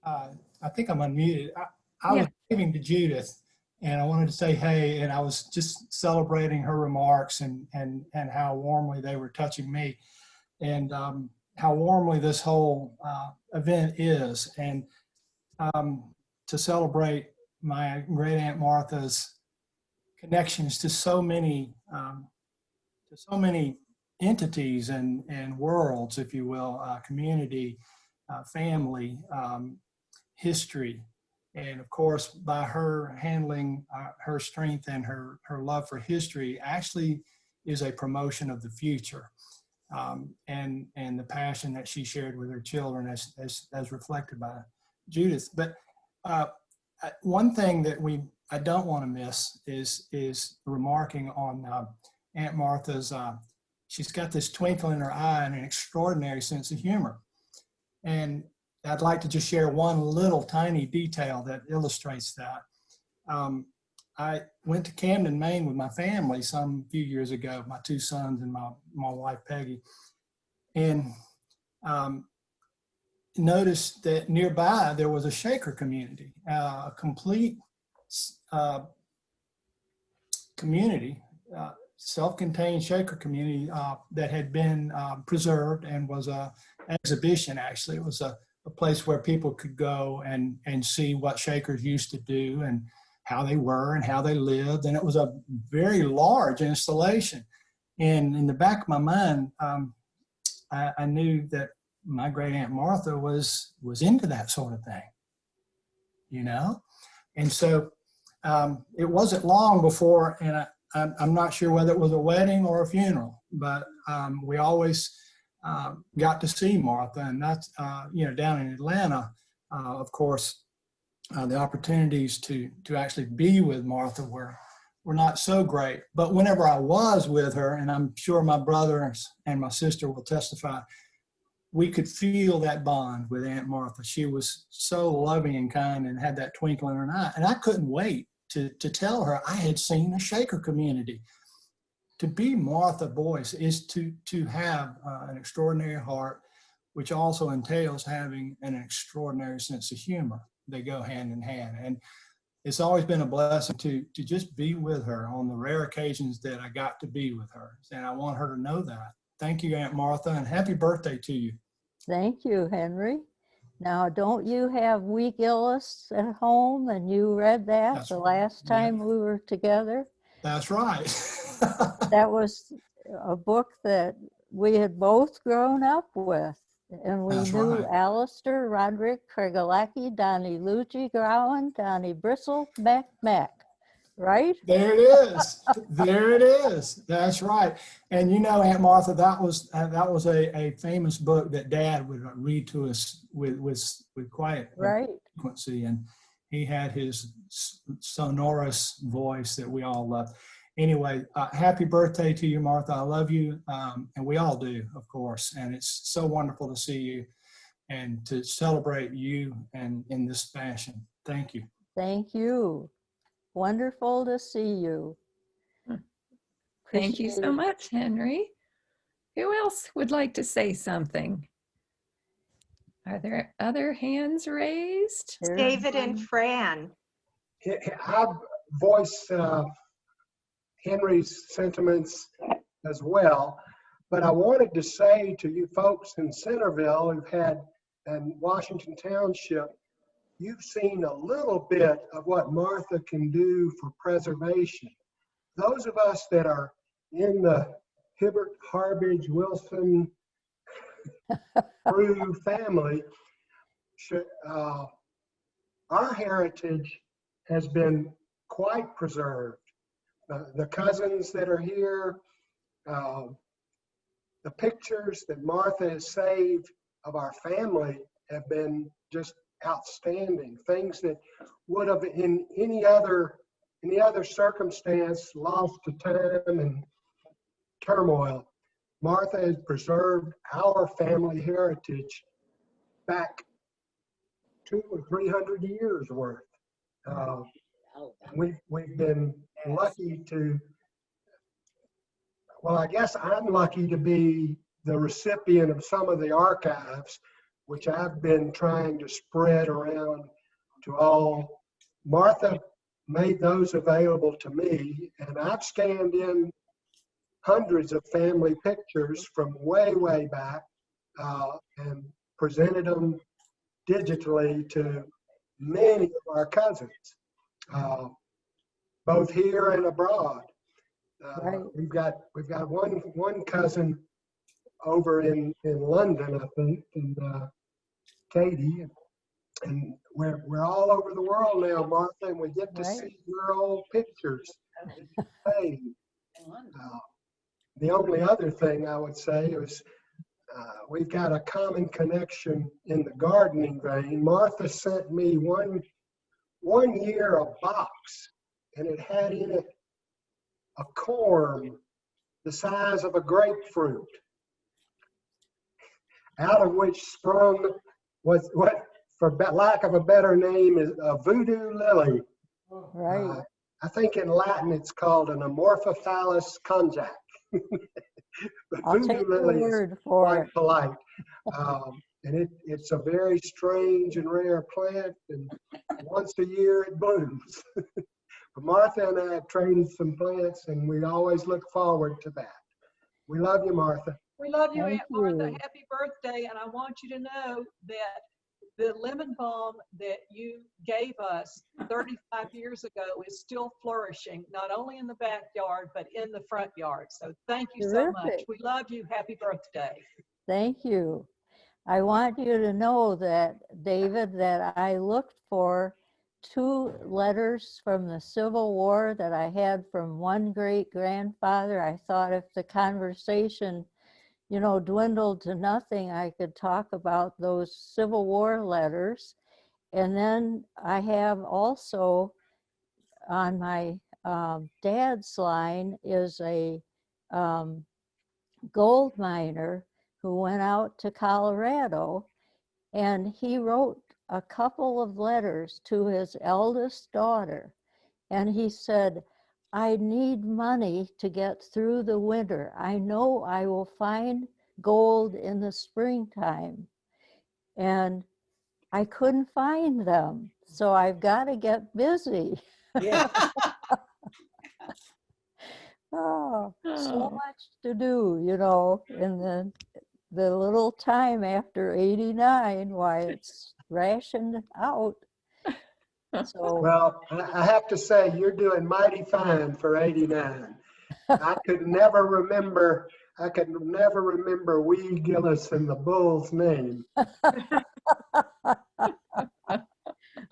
I think I'm unmuted. I was giving to Judith, and I wanted to say hey, and I was just celebrating her remarks and how warmly they were touching me, and how warmly this whole event is, and to celebrate my great Aunt Martha's connections to so many entities and worlds, if you will, community, family, history. And of course, by her handling her strength and her love for history actually is a promotion of the future, and the passion that she shared with her children as reflected by Judith. But one thing that I don't want to miss is remarking on Aunt Martha's, she's got this twinkle in her eye and an extraordinary sense of humor. And I'd like to just share one little tiny detail that illustrates that. I went to Camden, Maine with my family some few years ago, my two sons and my wife, Peggy, and noticed that nearby there was a Shaker community, a complete community, self-contained Shaker community that had been preserved and was an exhibition. Actually, it was a place where people could go and see what Shakers used to do and how they were and how they lived. And it was a very large installation. And in the back of my mind, I knew that my great Aunt Martha was into that sort of thing, you know? And so it wasn't long before, and I'm not sure whether it was a wedding or a funeral, but we always got to see Martha, and that's, down in Atlanta, of course, the opportunities to actually be with Martha were not so great. But whenever I was with her, and I'm sure my brothers and my sister will testify, we could feel that bond with Aunt Martha. She was so loving and kind and had that twinkle in her eye. And I couldn't wait to tell her I had seen the Shaker community. To be Martha Boyce is to have an extraordinary heart, which also entails having an extraordinary sense of humor. They go hand in hand. And it's always been a blessing to just be with her on the rare occasions that I got to be with her. And I want her to know that. Thank you, Aunt Martha, and happy birthday to you. Thank you, Henry. Now, don't you have Week Illusts at home, and you read that That's the right. last time we were together? That's right. That was a book that we had both grown up with, and we That's knew right. Alistair, Roderick, Craigalacki, Donnie Lucci, Gowan, Donnie Bristle, Mac, right? There it is. There it is. That's right. And you know, Aunt Martha, that was a famous book that Dad would read to us with quite right frequency, and he had his sonorous voice that we all loved. Anyway, happy birthday to you, Martha. I love you, and we all do, of course. And it's so wonderful to see you and to celebrate you and in this fashion. Thank you. Thank you. Wonderful to see you. Thank you so much, Henry. Who else would like to say something? Are there other hands raised? David and Fran. I've voiced Henry's sentiments as well, but I wanted to say to you folks in Centerville who've had, and Washington Township, you've seen a little bit of what Martha can do for preservation. Those of us that are in the Hibbert, Harbidge, Wilson, Brew family, our heritage has been quite preserved. The cousins that are here, the pictures that Martha has saved of our family have been just outstanding. Things that would have in any other circumstance lost to time and turmoil. Martha has preserved our family heritage back 200 or 300 years worth. We've been lucky to, well, I guess I'm lucky to be the recipient of some of the archives, which I've been trying to spread around to all. Martha made those available to me, and I've scanned in hundreds of family pictures from way, way back and presented them digitally to many of our cousins, both here and abroad. We've got one cousin over in London, I think, and Katie, and we're all over the world now, Martha, and we get to see your old pictures. Hey, the only other thing I would say is we've got a common connection in the gardening vein. Martha sent me one year a box, and it had in it a corm the size of a grapefruit, out of which sprung was what, for lack of a better name, is a voodoo lily. Right. I think in Latin it's called an Amorphophallus conjac. But I'll take your word for quite it. polite. And it's a very strange and rare plant, and once a year it blooms. But Martha and I have traded some plants, and we always look forward to that. We love you, Martha. We love you, Thank Aunt Martha. you. Happy birthday. And I want you to know that the lemon balm that you gave us 35 years ago is still flourishing, not only in the backyard, but in the front yard. So thank you so much. Terrific. We love you. Happy birthday. Thank you. I want you to know that, David, that I looked for 2 letters from the Civil War that I had from one great-grandfather. I thought if the conversation, you know, dwindled to nothing, I could talk about those Civil War letters. And then I have also on my dad's line is a gold miner who went out to Colorado, and he wrote a couple of letters to his eldest daughter. And he said, I need money to get through the winter. I know I will find gold in the springtime. And I couldn't find them. So I've got to get busy. Yeah. Oh, so much to do, you know, in the little time after 89, why it's rationed out. So Well, I have to say, you're doing mighty fine for 89. I could never remember Wee Gillis and the bull's name.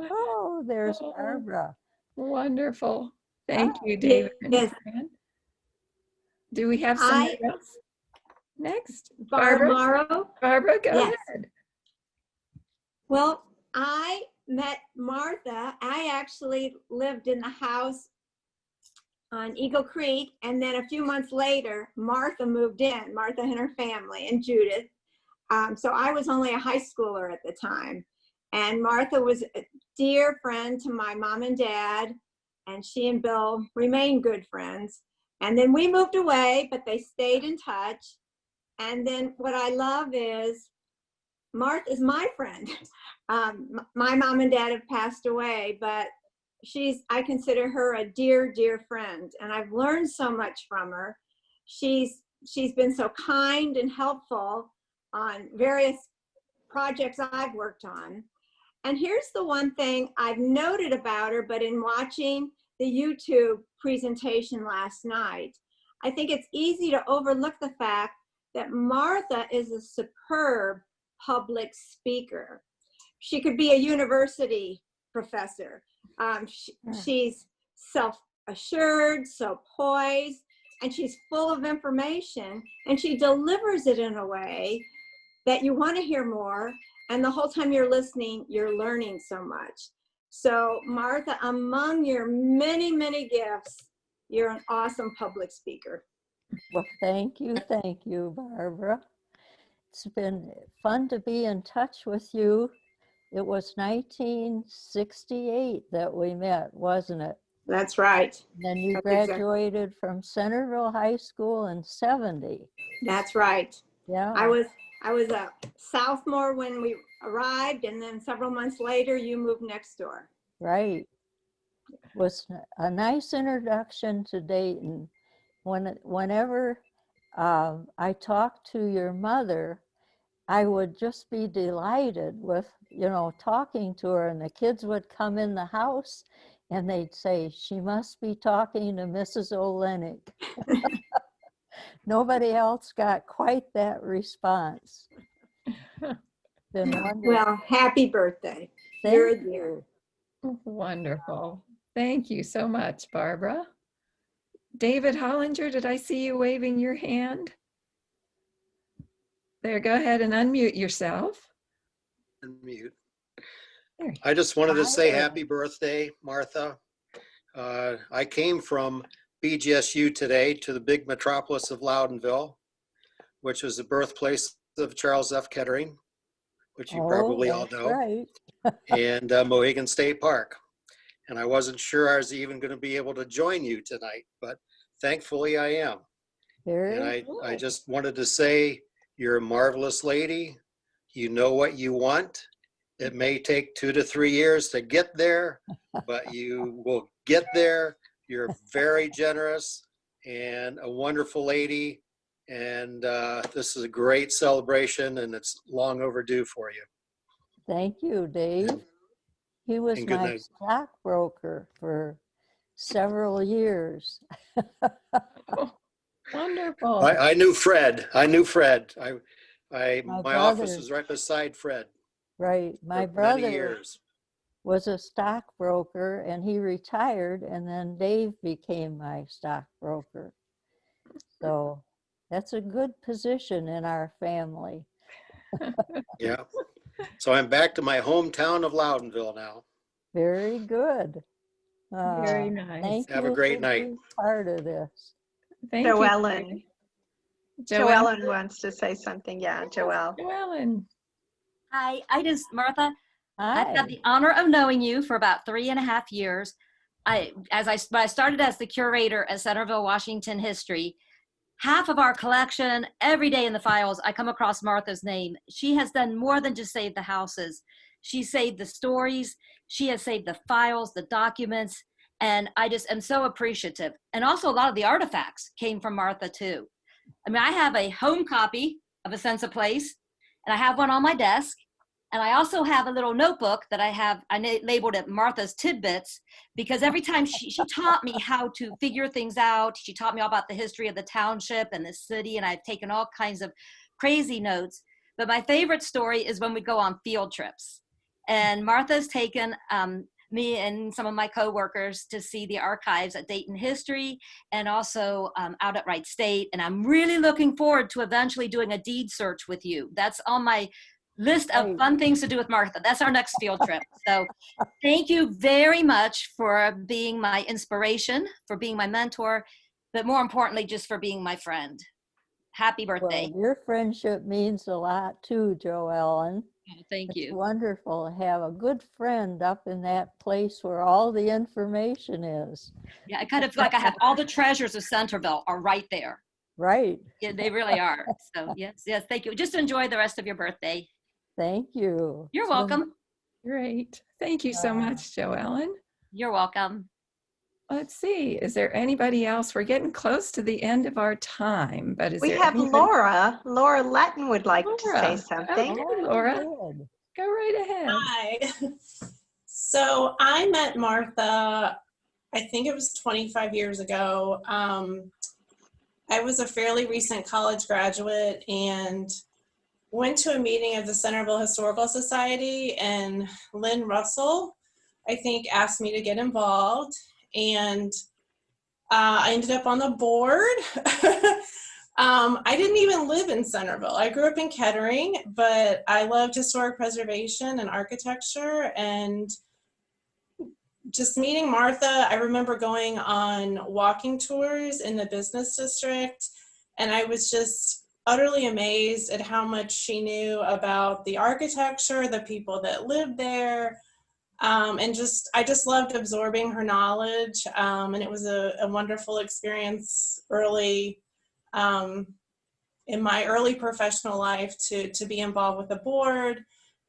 oh, there's Barbara. Wonderful. Thank Ah, you, David. and Yes. Fran. Do we have somebody else next? Barbara Barbara? Morrow. Barbara, go Yes. ahead. Well, I met Martha. I actually lived in the house on Eagle Creek, and then a few months later, Martha moved in, Martha and her family, and Judith. So I was only a high schooler at the time. And Martha was a dear friend to my mom and dad, and she and Bill remained good friends. And then we moved away, but they stayed in touch. And then what I love is Martha is my friend. My mom and dad have passed away, but I consider her a dear, dear friend. And I've learned so much from her. She's been so kind and helpful on various projects I've worked on. And here's the one thing I've noted about her, but in watching the YouTube presentation last night, I think it's easy to overlook the fact that Martha is a superb public speaker. She could be a university professor. She's self-assured, so poised, and she's full of information, and she delivers it in a way that you want to hear more, and the whole time you're listening, you're learning so much. So Martha, among your many, many gifts, you're an awesome public speaker. Well, thank you, Barbara. It's been fun to be in touch with you. It was 1968 that we met, wasn't it? That's right. Then you That's graduated from Centerville High School in 70. That's right. Yeah. I was a sophomore when we arrived, and then several months later, you moved next door. Right. Was a nice introduction to Dayton. Whenever I talked to your mother, I would just be delighted with, talking to her, and the kids would come in the house and they'd say, she must be talking to Mrs. Olenek. Nobody else got quite that response. Been wonderful. Well, happy birthday. Thank You're a you. dear. Wonderful. Thank you so much, Barbara. David Hollinger, did I see you waving your hand? There, go ahead and unmute yourself. Unmute. I just wanted to say happy birthday, Martha. I came from BGSU today to the big metropolis of Loudonville, which was the birthplace of Charles F. Kettering, which you probably all know, right. and Mohegan State Park. And I wasn't sure I was even going to be able to join you tonight, but thankfully I am. Very And I just wanted to say you're a marvelous lady. You know what you want. It may take 2 to 3 years to get there, but you will get there. You're very generous and a wonderful lady. And this is a great celebration, and it's long overdue for you. Thank you, Dave. He was And good my night. stockbroker for several years. Wonderful. I knew Fred. My My office brother- was right beside Fred. Right. My for brother many years. was a stockbroker, and he retired, and then Dave became my stockbroker. So that's a good position in our family. Yeah. So I'm back to my hometown of Loudonville now. Very good. Very nice. Thank Have a you great for night. being part of this. Thank Joellen. you. Joellen wants to say something. Yeah, Joelle. Joellen. Hi, Martha. Hi. I've had the honor of knowing you for about 3.5 years. When I started as the curator at Centerville-Washington History, half of our collection, every day in the files, I come across Martha's name. She has done more than just save the houses. She saved the stories. She has saved the files, the documents, and I just am so appreciative. And also a lot of the artifacts came from Martha too. I mean, I have a home copy of A Sense of Place, and I have one on my desk. And I also have a little notebook that I labeled it Martha's Tidbits, because every time she taught me how to figure things out. She taught me all about the history of the township and the city, and I've taken all kinds of crazy notes. But my favorite story is when we go on field trips. And Martha's taken me and some of my coworkers to see the archives at Dayton History and also out at Wright State. And I'm really looking forward to eventually doing a deed search with you. That's on my list of fun things to do with Martha. That's our next field trip. So thank you very much for being my inspiration, for being my mentor, but more importantly, just for being my friend. Happy birthday. Well, your friendship means a lot too, Joellen. Oh, thank It's you. wonderful to have a good friend up in that place where all the information is. Yeah, I kind of feel like I have all the treasures of Centerville are right there. Right. Yeah, they really are. So yes, thank you. Just enjoy the rest of your birthday. Thank you. You're It's been welcome. Great. Thank you so much, Joellen. You're welcome. Let's see. Is there anybody else? We're getting close to the end of our time, but is We there have anybody? Laura. Laura Letton would like to say Laura. something. Okay, Laura. Go right ahead. Hi. So I met Martha, I think it was 25 years ago. I was a fairly recent college graduate and went to a meeting of the Centerville Historical Society, and Lynn Russell, I think, asked me to get involved, and I ended up on the board. I didn't even live in Centerville. I grew up in Kettering, but I loved historic preservation and architecture, and just meeting Martha. I remember going on walking tours in the business district, and I was just utterly amazed at how much she knew about the architecture, the people that lived there, and I just loved absorbing her knowledge. And it was a wonderful experience early in my early professional life to be involved with the board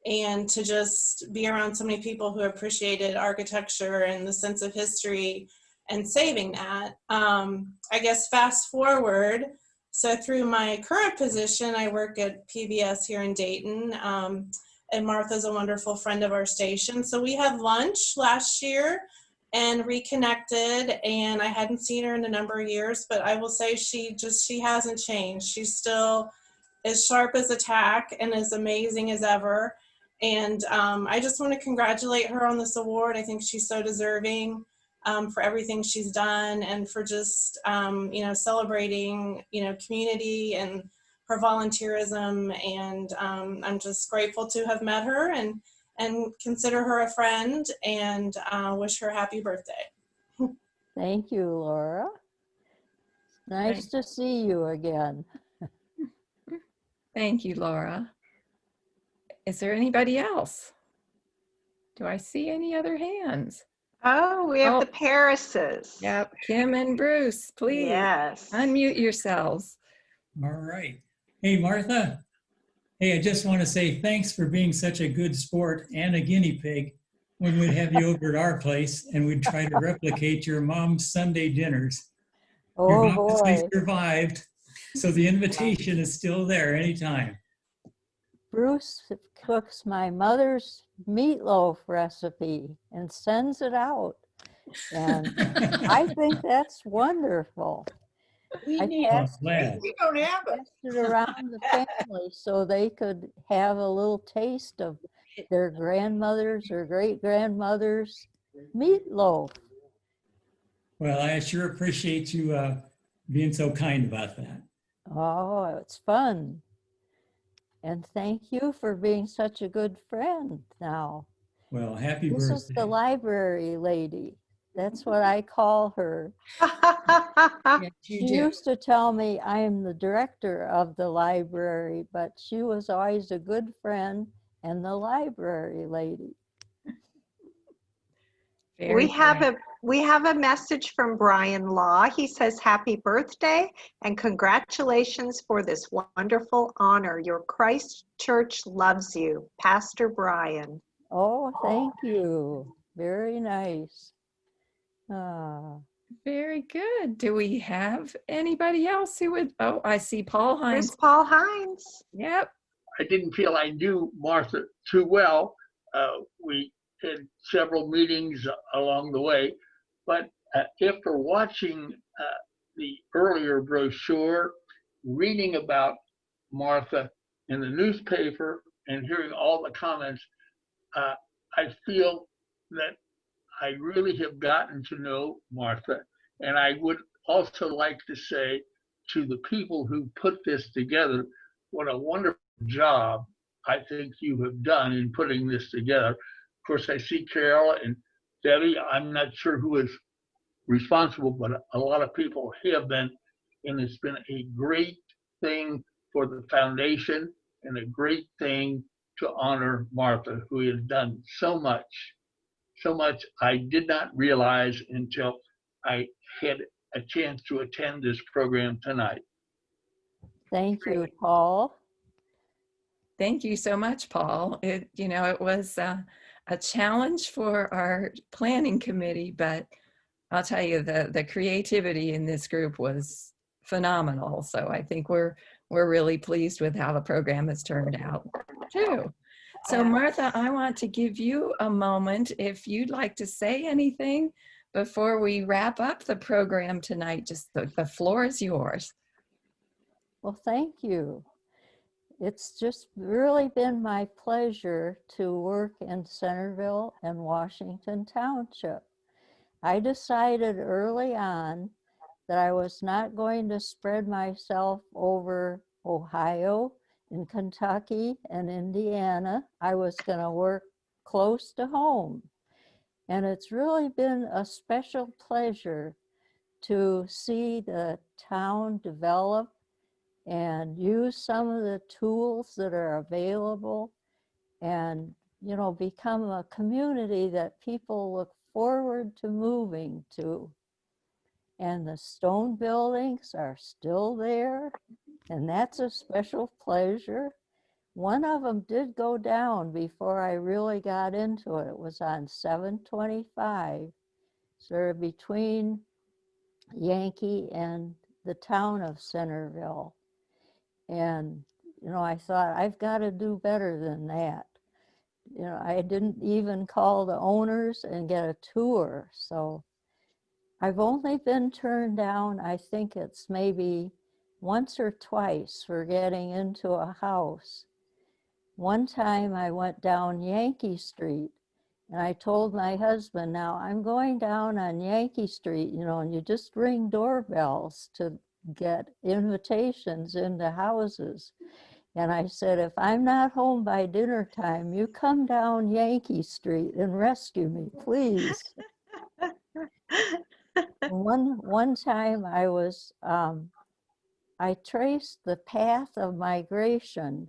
and to just be around so many people who appreciated architecture and the sense of history and saving that. I guess fast forward, so through my current position, I work at PBS here in Dayton, and Martha's a wonderful friend of our station. So we had lunch last year and reconnected, and I hadn't seen her in a number of years, but I will say she hasn't changed. She's still as sharp as a tack and as amazing as ever. And I just want to congratulate her on this award. I think she's so deserving for everything she's done, and for just, celebrating, community and her volunteerism. And I'm just grateful to have met her and consider her a friend, and wish her a happy birthday. Thank you, Laura. Nice to see you again. Thank you, Laura. Is there anybody else? Do I see any other hands? Oh, we have the Parises. Yep, Kim and Bruce, please. Yes. Unmute yourselves. All right. Hey, Martha. Hey, I just want to say thanks for being such a good sport and a guinea pig when we'd have you over at our place and we'd try to replicate your mom's Sunday dinners. Oh, You've obviously boy. survived, so the invitation is still there anytime. Bruce cooks my mother's meatloaf recipe and sends it out. And I think that's wonderful. We I need passed it. We don't have it. it around the family so they could have a little taste of their grandmother's or great-grandmother's meatloaf. Well, I sure appreciate you being so kind about that. Oh, it's fun. And thank you for being such a good friend now. Well, happy This is birthday. the library lady. That's what I call her. She used to tell me I am the director of the library, but she was always a good friend and the library lady. We have a message from Brian Law. He says, happy birthday and congratulations for this wonderful honor. Your Christ Church loves you, Pastor Brian. Oh, thank you. Very nice. Very good. Do we have anybody else who would? Oh, I see Paul Hines. There's Paul Hines. Yep. I didn't feel I knew Martha too well. We had several meetings along the way, but after watching the earlier brochure, reading about Martha in the newspaper and hearing all the comments, I feel that I really have gotten to know Martha. And I would also like to say to the people who put this together, what a wonderful job I think you have done in putting this together. Of course, I see Carol and Debbie. I'm not sure who is responsible, but a lot of people have been. And it's been a great thing for the foundation and a great thing to honor Martha, who has done so much I did not realize until I had a chance to attend this program tonight. Thank you, Paul. Thank you so much, Paul. It was a challenge for our planning committee, but I'll tell you, the creativity in this group was phenomenal. So I think we're really pleased with how the program has turned out too. So Martha, I want to give you a moment if you'd like to say anything before we wrap up the program tonight. Just the floor is yours. Well, thank you. It's just really been my pleasure to work in Centerville and Washington Township. I decided early on that I was not going to spread myself over Ohio and Kentucky and Indiana. I was going to work close to home. And it's really been a special pleasure to see the town develop and use some of the tools that are available and, you know, become a community that people look forward to moving to. And the stone buildings are still there, and that's a special pleasure. One of them did go down before I really got into it. It was on 725, so between Yankee and the town of Centerville. And, you know, I thought, I've got to do better than that. You know, I didn't even call the owners and get a tour. So I've only been turned down, I think it's maybe once or twice for getting into a house. One time I went down Yankee Street and I told my husband, now I'm going down on Yankee Street, you know, and you just ring doorbells to get invitations into houses. And I said, if I'm not home by dinner time, you come down Yankee Street and rescue me, please. One time I traced the path of migration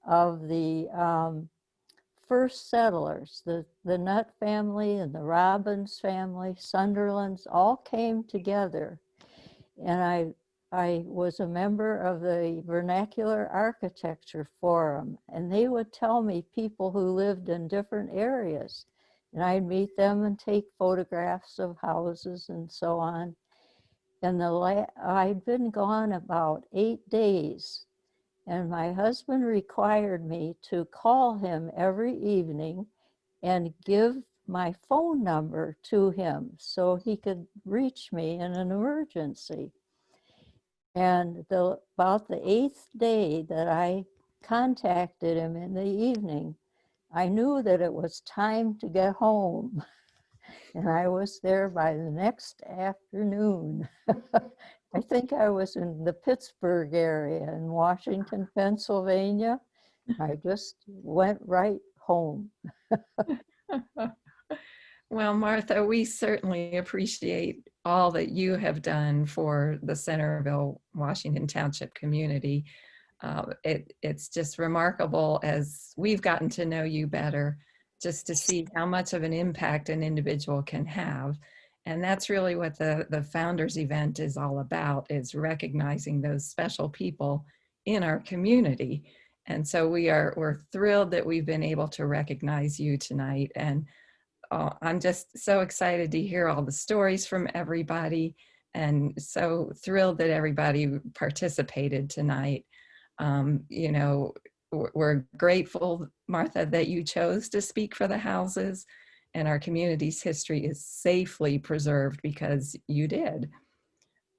of the first settlers, the Nutt family and the Robbins family, Sunderlands, all came together. And I was a member of the Vernacular Architecture Forum, and they would tell me people who lived in different areas. And I'd meet them and take photographs of houses and so on. And I'd been gone about 8 days. And my husband required me to call him every evening and give my phone number to him so he could reach me in an emergency. And about the 8th day that I contacted him in the evening, I knew that it was time to get home. And I was there by the next afternoon. I think I was in the Pittsburgh area in Washington, Pennsylvania. I just went right home. Well, Martha, we certainly appreciate all that you have done for the Centerville-Washington Township community. It's just remarkable as we've gotten to know you better, just to see how much of an impact an individual can have. And that's really what the Founders event is all about, is recognizing those special people in our community. And so we're thrilled that we've been able to recognize you tonight. And I'm just so excited to hear all the stories from everybody, and so thrilled that everybody participated tonight. You know, we're grateful, Martha, that you chose to speak for the houses, and our community's history is safely preserved because you did.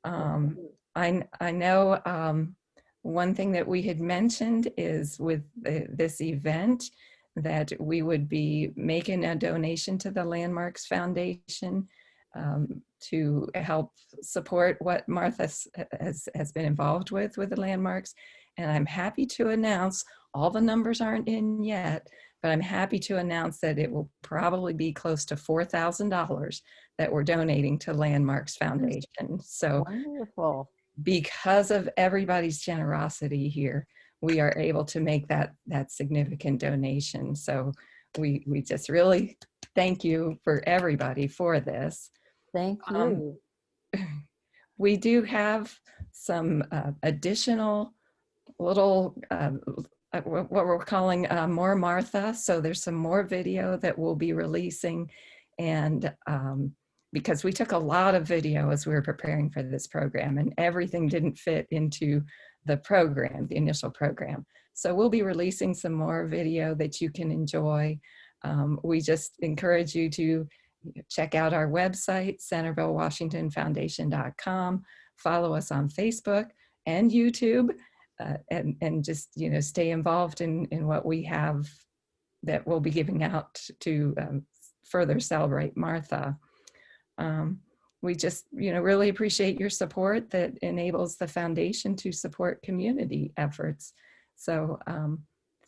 I know one thing that we had mentioned is with this event that we would be making a donation to the Landmarks Foundation to help support what Martha has been involved with the Landmarks. And I'm happy to announce, all the numbers aren't in yet, but I'm happy to announce that it will probably be close to $4,000 that we're donating to Landmarks Foundation. So wonderful. Because of everybody's generosity here, we are able to make that significant donation. So we just really thank you for everybody for this. Thank you. We do have some additional little, what we're calling More Martha. So there's some more video that we'll be releasing. And because we took a lot of video as we were preparing for this program, and everything didn't fit into the program, the initial program. So we'll be releasing some more video that you can enjoy. We just encourage you to check out our website, CentervilleWashingtonFoundation.com. Follow us on Facebook and YouTube. and just, stay involved in what we have that we'll be giving out to further celebrate Martha. We just, really appreciate your support that enables the foundation to support community efforts. So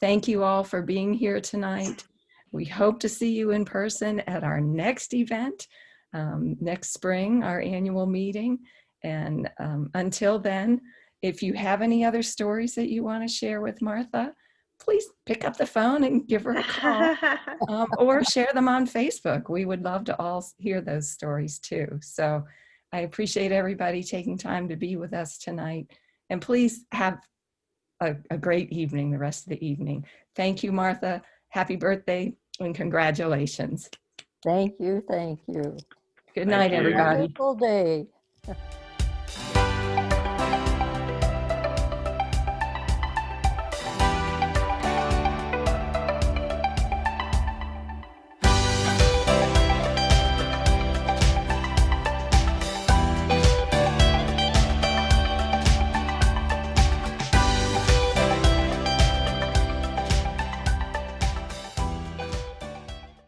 thank you all for being here tonight. We hope to see you in person at our next event next spring, our annual meeting. And until then, if you have any other stories that you want to share with Martha, please pick up the phone and give her a call or share them on Facebook. We would love to all hear those stories too. So I appreciate everybody taking time to be with us tonight. And please have a great evening, the rest of the evening. Thank you, Martha. Happy birthday and congratulations. Thank you. Thank you. Good night, everybody. Wonderful day.